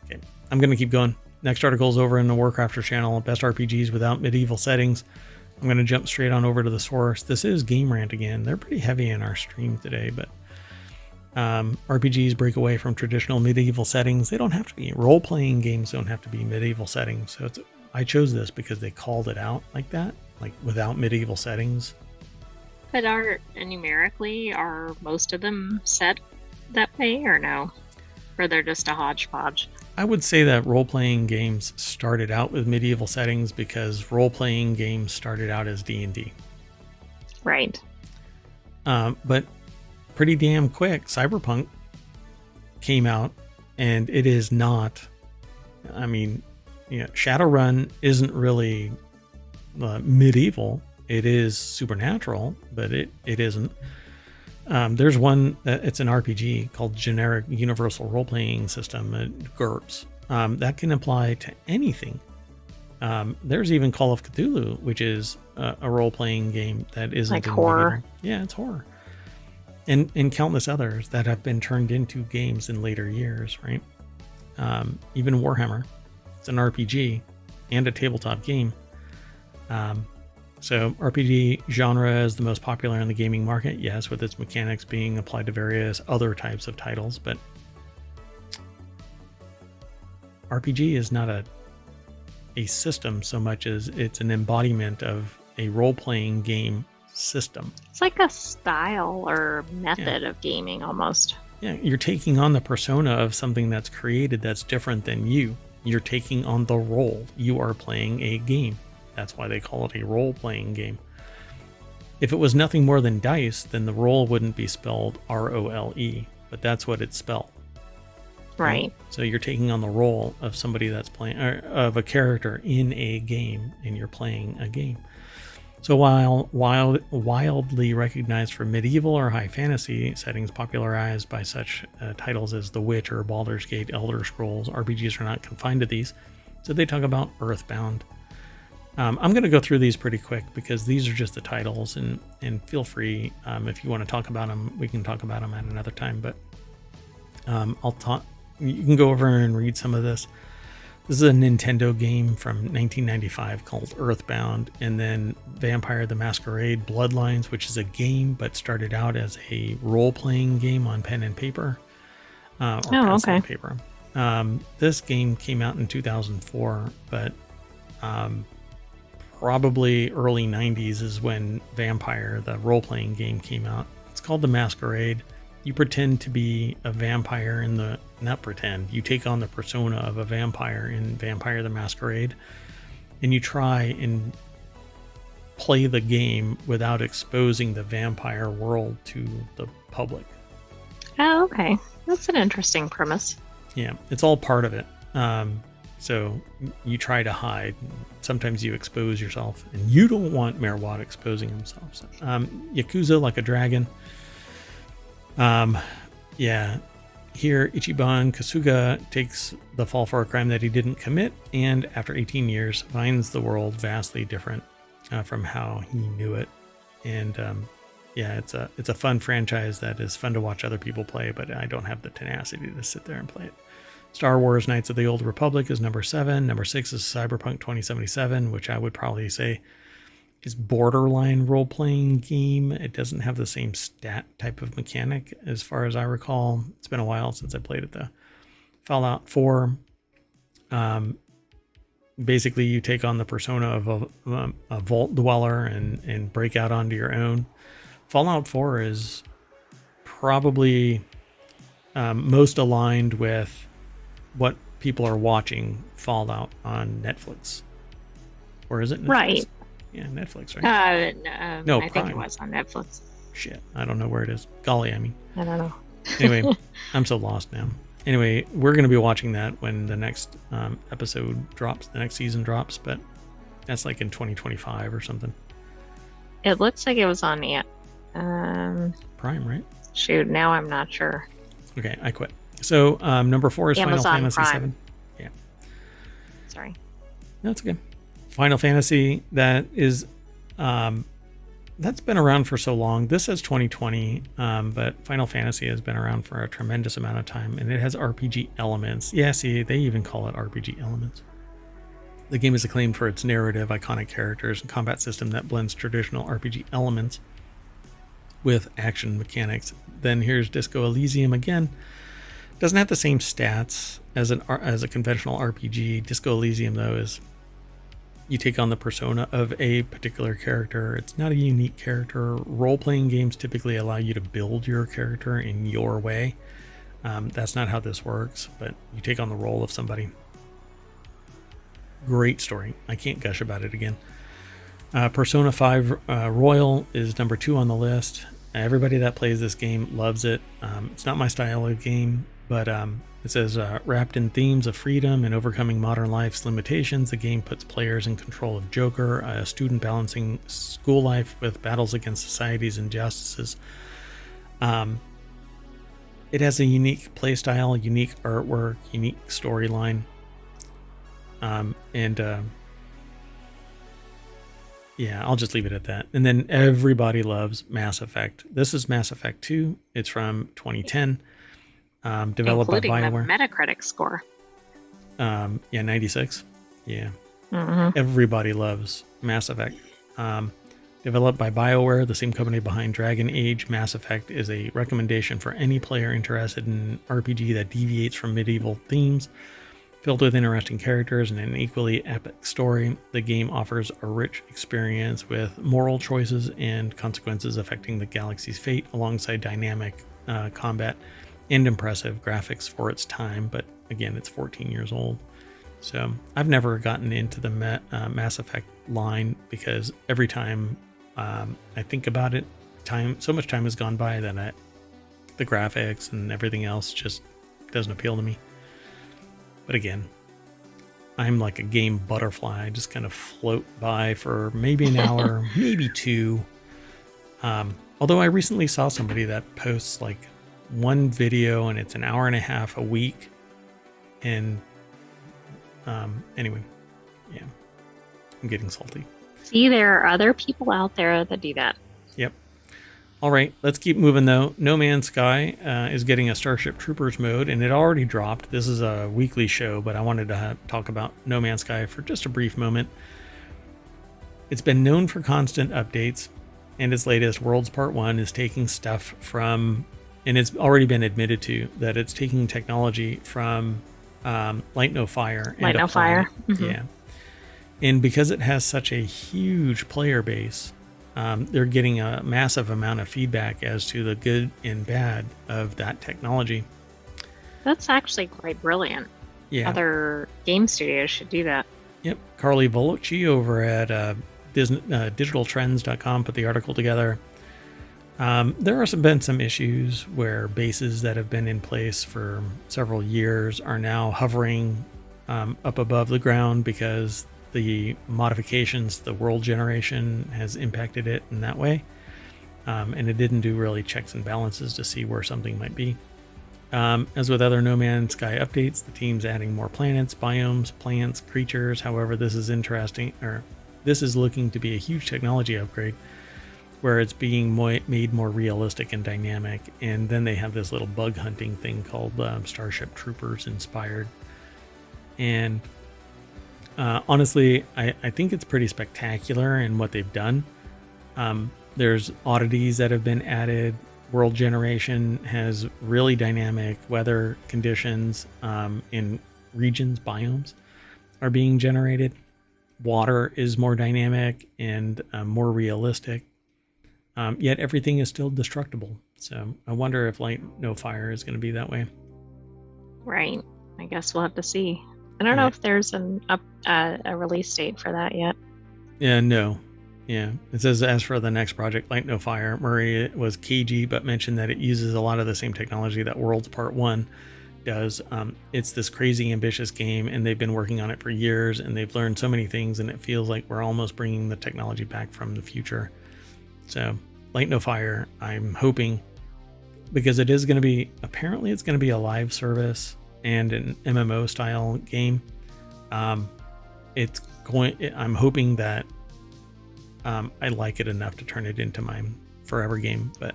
Okay, I'm going to keep going. Next article is over in the WarCrafters channel, Best RPGs Without Medieval Settings. I'm going to jump straight on over to the source. This is Game Rant again. They're pretty heavy in our stream today, but RPGs break away from traditional medieval settings. They don't have to be. Role-playing games don't have to be medieval settings. So I chose this because they called it out like that, like without medieval settings. But numerically, are most of them set that way or no? Or they're just a hodgepodge? I would say that role-playing games started out with medieval settings because role-playing games started out as D&D. Right. But pretty damn quick, Cyberpunk came out, and it is not... I mean, Shadowrun isn't really medieval. It is supernatural, but it isn't. There's one that it's an RPG called Generic Universal Role-Playing System, GURPS. That can apply to anything. There's even Call of Cthulhu, which is a role-playing game that isn't like horror. Medieval. Yeah, it's horror. And countless others that have been turned into games in later years, right? Even Warhammer, it's an RPG and a tabletop game. So RPG genre is the most popular in the gaming market, yes, with its mechanics being applied to various other types of titles, but RPG is not a system so much as it's an embodiment of a role-playing game system. It's like a style or method of gaming almost. Yeah, you're taking on the persona of something that's created that's different than you. You're taking on the role. You are playing a game. That's why they call it a role-playing game. If it was nothing more than dice, then the role wouldn't be spelled R-O-L-E, but that's what it's spelled. Right. So you're taking on the role of somebody that's playing, or of a character in a game, and you're playing a game. So while wildly recognized for medieval or high fantasy settings popularized by such titles as The Witcher, Baldur's Gate, Elder Scrolls, RPGs are not confined to these. So they talk about Earthbound. I'm going to go through these pretty quick because these are just the titles, and feel free if you want to talk about them, we can talk about them at another time. But you can go over and read some of this. This is a Nintendo game from 1995 called Earthbound, and then Vampire the Masquerade Bloodlines, which is a game but started out as a role-playing game on pen and paper. And paper. This game came out in 2004, but probably early 90s is when Vampire, the role-playing game, came out. It's called The Masquerade. You pretend to be a vampire you take on the persona of a vampire in Vampire the Masquerade, and you try and play the game without exposing the vampire world to the public. Oh, okay. That's an interesting premise. Yeah, it's all part of it. So you try to hide. Sometimes you expose yourself, and you don't want Mayor Watt exposing himself. So, Yakuza Like a Dragon. Here Ichiban Kasuga takes the fall for a crime that he didn't commit, and after 18 years finds the world vastly different from how he knew it. And it's a fun franchise that is fun to watch other people play, but I don't have the tenacity to sit there and play it. Star Wars Knights of the Old Republic is number 7. Number 6 is Cyberpunk 2077, which I would probably say is borderline role-playing game. It doesn't have the same stat type of mechanic as far as I recall. It's been a while since I played it though. Fallout 4. Basically, you take on the persona of a vault dweller and break out onto your own. Fallout 4 is probably most aligned with what people are watching Fallout on Netflix. Or is it Netflix? Right. Yeah, Netflix, right? No, I Prime. think it was on Netflix. Shit, I don't know where it is. Golly, I mean. I don't know. Anyway, I'm so lost now. Anyway, we're going to be watching that when the next episode drops, the next season drops, but that's like in 2025 or something. It looks like it was on Prime, right? Shoot, now I'm not sure. Okay, I quit. So number 4 is Amazon Final Fantasy Prime. 7. Yeah. Sorry. That's okay. Final Fantasy, that is that's been around for so long. This says 2020, but Final Fantasy has been around for a tremendous amount of time, and it has RPG elements. Yeah, see, they even call it RPG elements. The game is acclaimed for its narrative, iconic characters, and combat system that blends traditional RPG elements with action mechanics. Then here's Disco Elysium again. Doesn't have the same stats as a conventional RPG. Disco Elysium, though, is you take on the persona of a particular character. It's not a unique character. Role-playing games typically allow you to build your character in your way. That's not how this works, but you take on the role of somebody. Great story. I can't gush about it again. Persona 5 Royal is number 2 on the list. Everybody that plays this game loves it. It's not my style of game, but it says, wrapped in themes of freedom and overcoming modern life's limitations, the game puts players in control of Joker, a student balancing school life with battles against society's injustices. It has a unique playstyle, unique artwork, unique storyline. Yeah, I'll just leave it at that. And then everybody loves Mass Effect. This is Mass Effect 2. It's from 2010. Developed Including by BioWare. the Metacritic score. Yeah, 96. Yeah. Mm-hmm. Everybody loves Mass Effect. Developed by BioWare, the same company behind Dragon Age, Mass Effect is a recommendation for any player interested in an RPG that deviates from medieval themes. Filled with interesting characters and an equally epic story, the game offers a rich experience with moral choices and consequences affecting the galaxy's fate, alongside dynamic combat and impressive graphics for its time. But again, it's 14 years old. So I've never gotten into the Mass Effect line, because every time I think about it, so much time has gone by that the graphics and everything else just doesn't appeal to me. But again, I'm like a game butterfly. I just kind of float by for maybe an hour, maybe 2. Although I recently saw somebody that posts like one video and it's an hour and a half a week. And anyway, yeah, I'm getting salty. See, there are other people out there that do that. Yep. All right, let's keep moving though. No Man's Sky is getting a Starship Troopers mode, and it already dropped. This is a weekly show, but I wanted to talk about No Man's Sky for just a brief moment. It's been known for constant updates, and its latest, Worlds Part 1, is taking stuff from, and it's already been admitted to, that it's taking technology from Light No Fire. Light No Fire. Mm-hmm. Yeah. And because it has such a huge player base, they're getting a massive amount of feedback as to the good and bad of that technology. That's actually quite brilliant. Yeah. Other game studios should do that. Yep. Carly Volocci over at digitaltrends.com put the article together. There have been some issues where bases that have been in place for several years are now hovering up above the ground because the modifications, the world generation has impacted it in that way. And it didn't do really checks and balances to see where something might be. As with other No Man's Sky updates, the team's adding more planets, biomes, plants, creatures. However, this is interesting, or this is looking to be a huge technology upgrade, where it's being made more realistic and dynamic. And then they have this little bug hunting thing called Starship Troopers inspired. And honestly, I think it's pretty spectacular in what they've done. There's oddities that have been added. World generation has really dynamic weather conditions in regions, biomes are being generated. Water is more dynamic and more realistic. Yet everything is still destructible. So I wonder if Light No Fire is going to be that way. Right. I guess we'll have to see. I don't know if there's a release date for that yet. Yeah, no. Yeah. It says, as for the next project, Light No Fire, Murray was cagey, but mentioned that it uses a lot of the same technology that Worlds Part 1 does. It's this crazy ambitious game, and they've been working on it for years, and they've learned so many things, and it feels like we're almost bringing the technology back from the future. So Light No Fire, I'm hoping, because it is going to be, apparently it's going to be a live service and an MMO style game. I'm hoping that I like it enough to turn it into my forever game, but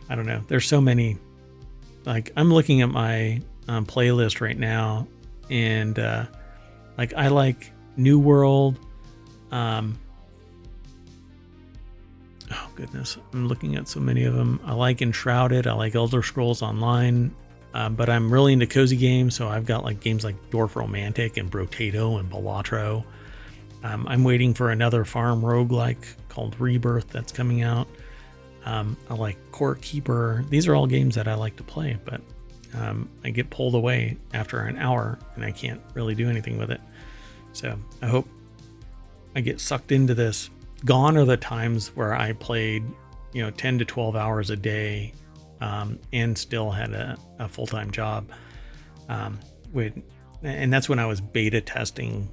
I don't know. There's so many. Like, I'm looking at my playlist right now, and like, I like New World. Oh goodness, I'm looking at so many of them. I like Enshrouded. I like Elder Scrolls Online, but I'm really into cozy games. So I've got like games like Dwarf Romantic and Brotato and Balatro. I'm waiting for another farm roguelike called Rebirth that's coming out. I like Court Keeper. These are all games that I like to play, but I get pulled away after an hour and I can't really do anything with it. So I hope I get sucked into this. Gone are the times where I played, 10 to 12 hours a day and still had a full-time job. And that's when I was beta testing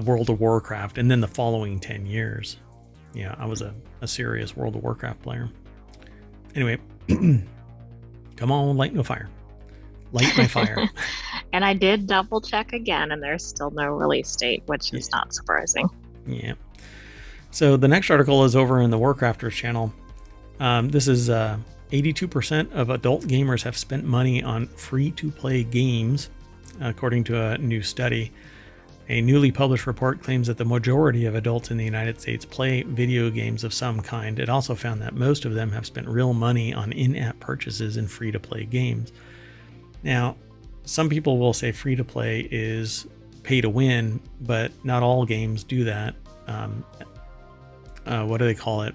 World of Warcraft, and then the following 10 years. I was a serious World of Warcraft player. Anyway, come on, Light No Fire. Light my fire. And I did double check again, and there's still no release date, which is not surprising. Yeah. So the next article is over in the WarCrafters channel. This is 82% of adult gamers have spent money on free-to-play games, according to a new study. A newly published report claims that the majority of adults in the United States play video games of some kind. It also found that most of them have spent real money on in-app purchases in free-to-play games. Now, some people will say free-to-play is pay-to-win, but not all games do that. What do they call it?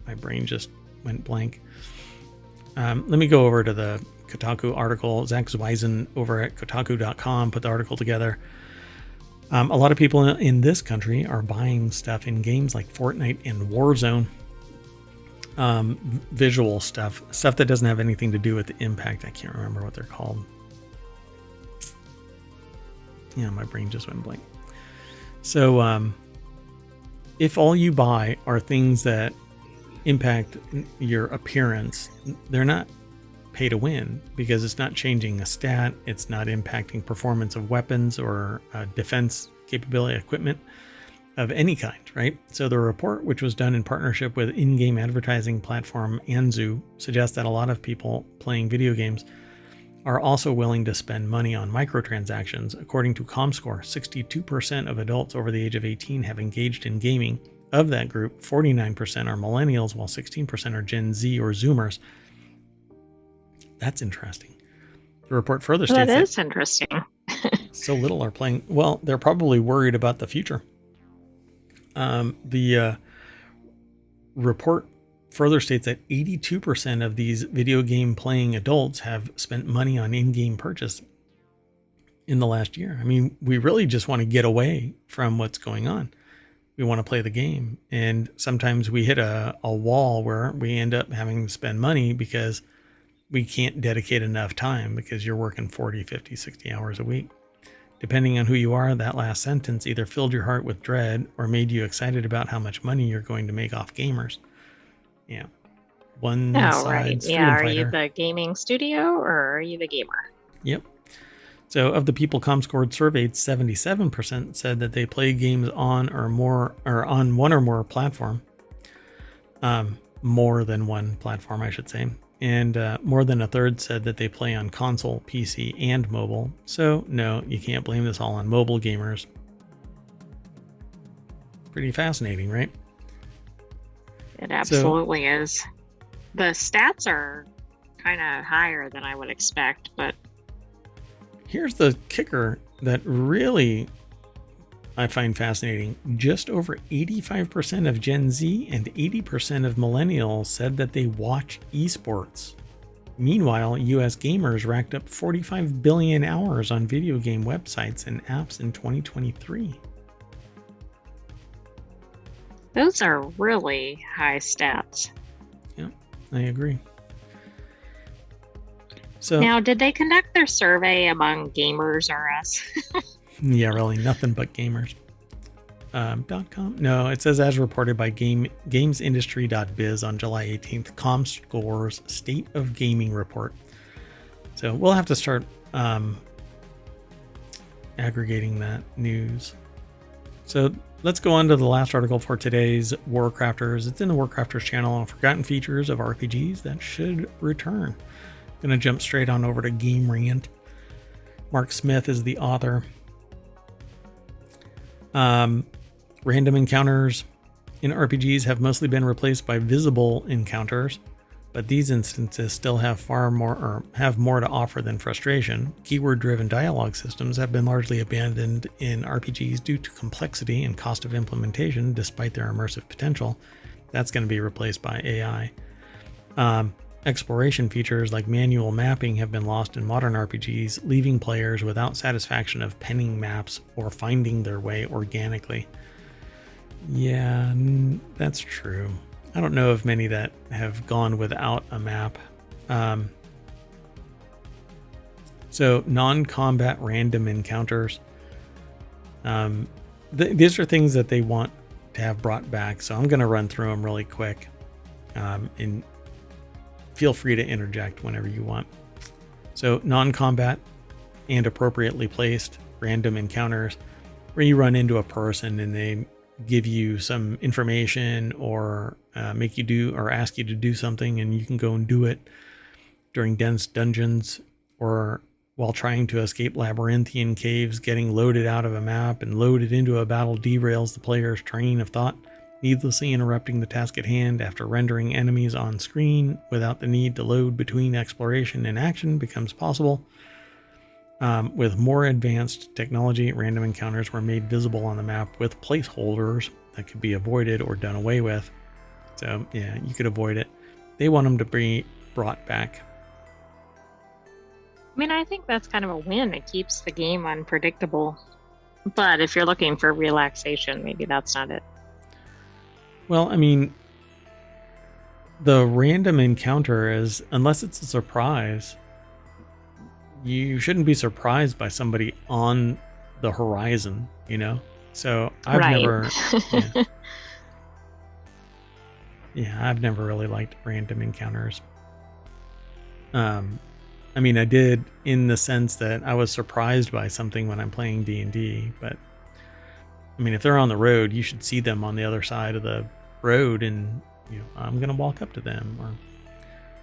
My brain just went blank. Let me go over to the Kotaku article. Zach Zweisen over at Kotaku.com put the article together. A lot of people in this country are buying stuff in games like Fortnite and Warzone. Visual stuff that doesn't have anything to do with the impact. I can't remember what they're called. My brain just went blank. So if all you buy are things that impact your appearance, they're not pay to win, because it's not changing a stat, it's not impacting performance of weapons or defense capability equipment of any kind, right? So the report, which was done in partnership with in-game advertising platform Anzu, suggests that a lot of people playing video games are also willing to spend money on microtransactions. According to ComScore, 62% of adults over the age of 18 have engaged in gaming. Of that group, 49% are millennials, while 16% are Gen Z or Zoomers. That's interesting. The report further states that is interesting. So little are playing. Well, they're probably worried about the future. The report further states that 82% of these video game playing adults have spent money on in-game purchase in the last year. I mean, we really just want to get away from what's going on. We want to play the game. And sometimes we hit a wall where we end up having to spend money because we can't dedicate enough time, because you're working 40, 50, 60 hours a week. Depending on who you are, that last sentence either filled your heart with dread or made you excited about how much money you're going to make off gamers. Yeah. One side's right. Yeah. freedom Are you fighter. the gaming studio or are you the gamer? Yep. So of the people Comscore surveyed, 77% said that they play games on on one or more platform. More than one platform, I should say. And more than a third said that they play on console, PC, and mobile. So no, you can't blame this all on mobile gamers. Pretty fascinating, right? It absolutely is. The stats are kind of higher than I would expect, but here's the kicker that really I find fascinating. Just over 85% of Gen Z and 80% of millennials said that they watch esports. Meanwhile, US gamers racked up 45 billion hours on video game websites and apps in 2023. those are really high stats. Yeah, I agree. So Now, did they conduct their survey among gamers or us? yeah, really nothing but gamers. .com? No, it says as reported by gamesindustry.biz on July 18th, Comscore's State of Gaming report. So we'll have to start aggregating that news. So let's go on to the last article for today's WarCrafters. It's in the WarCrafters channel on forgotten features of RPGs that should return. I'm going to jump straight on over to Game Rant. Mark Smith is the author. Random encounters in RPGs have mostly been replaced by visible encounters, but these instances still have more to offer than frustration. Keyword-driven dialogue systems have been largely abandoned in RPGs due to complexity and cost of implementation, despite their immersive potential. That's going to be replaced by AI. Exploration features like manual mapping have been lost in modern RPGs, leaving players without satisfaction of penning maps or finding their way organically. Yeah, that's true. I don't know of many that have gone without a map. So non-combat random encounters. These are things that they want to have brought back. So I'm going to run through them really quick. And feel free to interject whenever you want. So non-combat and appropriately placed random encounters where you run into a person and they give you some information or make you do or ask you to do something, and you can go and do it during dense dungeons or while trying to escape labyrinthian caves. Getting loaded out of a map and loaded into a battle derails the player's train of thought, needlessly interrupting the task at hand. After rendering enemies on screen without the need to load between exploration and action becomes possible. With more advanced technology, random encounters were made visible on the map with placeholders that could be avoided or done away with. So yeah, you could avoid it. They want them to be brought back. I mean, I think that's kind of a win. It keeps the game unpredictable. But if you're looking for relaxation, maybe that's not it. Well, I mean, the random encounter is, unless it's a surprise, you shouldn't be surprised by somebody on the horizon, you know? So I've never, I've never really liked random encounters. I mean, I did in the sense that I was surprised by something when I'm playing D&D, but I mean, if they're on the road, you should see them on the other side of the road and, you know, I'm going to walk up to them.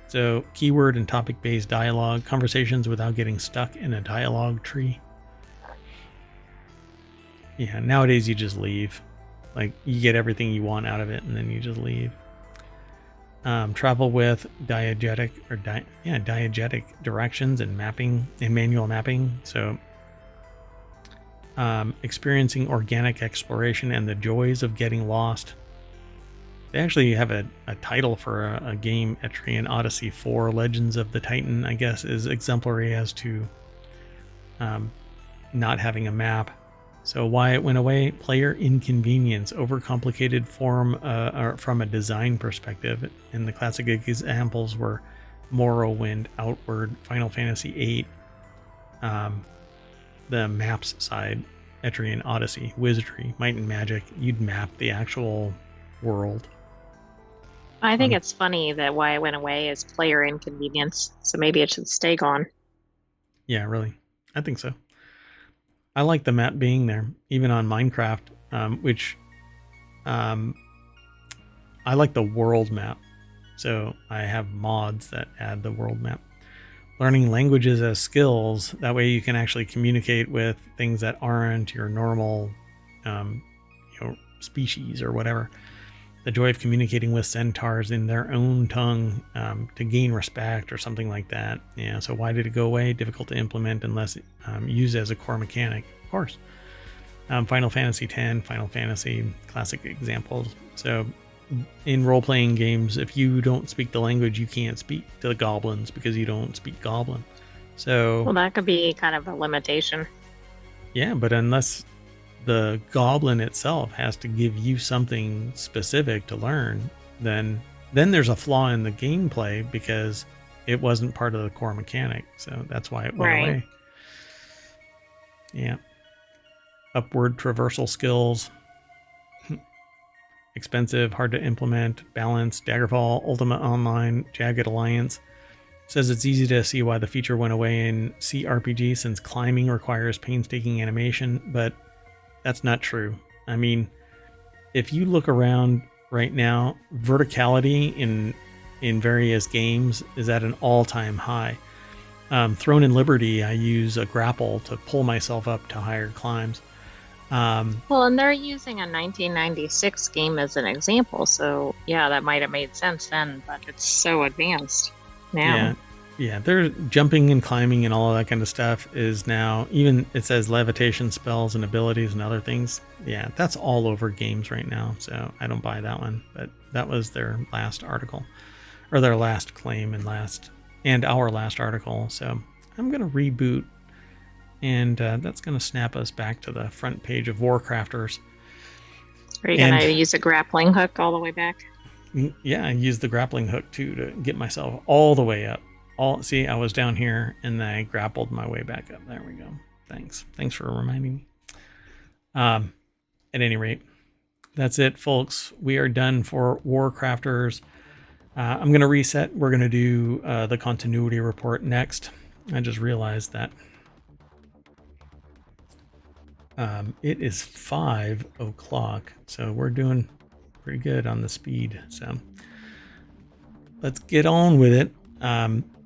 So keyword and topic-based dialogue, conversations without getting stuck in a dialogue tree. Yeah, nowadays you just leave. Like, you get everything you want out of it and then you just leave. Travel with diegetic directions and mapping and manual mapping. So experiencing organic exploration and the joys of getting lost. They actually have a title for a game, Etrian Odyssey 4 Legends of the Titan, I guess, is exemplary as to not having a map. So why it went away: player inconvenience, overcomplicated form or from a design perspective. And the classic examples were Morrowind, Outward, Final Fantasy VIII. The maps side, Etrian Odyssey, Wizardry, Might and Magic, you'd map the actual world. I think it's funny that why it went away is player inconvenience. So maybe it should stay gone. Yeah, really. I think so. I like the map being there, even on Minecraft, which I like the world map. So I have mods that add the world map. Learning languages as skills, that way you can actually communicate with things that aren't your normal species or whatever. The joy of communicating with centaurs in their own tongue to gain respect or something like that. Yeah, so why did it go away? Difficult to implement unless used as a core mechanic, of course. Final Fantasy X, Final Fantasy, classic examples. So in role-playing games, if you don't speak the language, you can't speak to the goblins because you don't speak goblin. So Well, that could be kind of a limitation. yeah, but unless the goblin itself has to give you something specific to learn, then there's a flaw in the gameplay because it wasn't part of the core mechanic. So that's why it went away. Yeah. Upward traversal skills. Expensive, hard to implement, balance, Daggerfall, Ultimate Online, Jagged Alliance. Says it's easy to see why the feature went away in CRPG since climbing requires painstaking animation, but that's not true. I mean, if you look around right now, verticality in various games is at an all-time high. Throne in Liberty, I use a grapple to pull myself up to higher climbs. Well, and they're using a 1996 game as an example, so yeah, that might have made sense then, but it's so advanced now. Yeah, they're jumping and climbing and all of that kind of stuff is now, even it says levitation spells and abilities and other things. Yeah, that's all over games right now, so I don't buy that one, but that was their last article, or their last claim and our last article. So I'm going to reboot, and that's going to snap us back to the front page of WarCrafters. Are you going to use a grappling hook all the way back? Yeah, I used the grappling hook too to get myself all the way up. See, I was down here and then I grappled my way back up. There we go. Thanks for reminding me. At any rate, that's it, folks. We are done for WarCrafters. I'm going to reset. We're going to do the continuity report next. I just realized that it is 5 o'clock, so we're doing pretty good on the speed. So let's get on with it.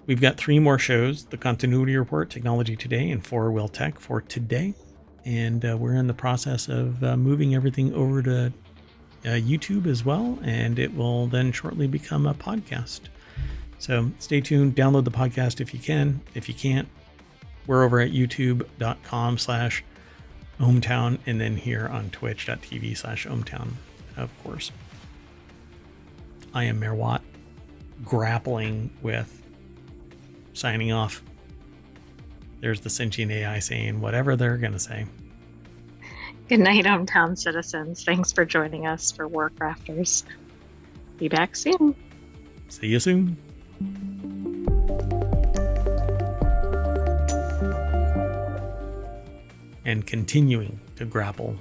We've got 3 more shows: the continuity report, technology today, and 4 Will Tech for today. And we're in the process of moving everything over to YouTube as well, and it will then shortly become a podcast. So stay tuned, download the podcast if you can. If you can't, we're over at youtube.com/ohmTown, and then here on twitch.tv/ohmTown, of course. I am Mayor Watt, grappling with signing off. There's the Sentient AI saying whatever they're going to say. Good night, ohmTown citizens. Thanks for joining us for WarCrafters. Be back soon. See you soon. And continuing to grapple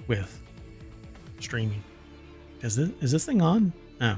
with streaming. Is this thing on? Oh.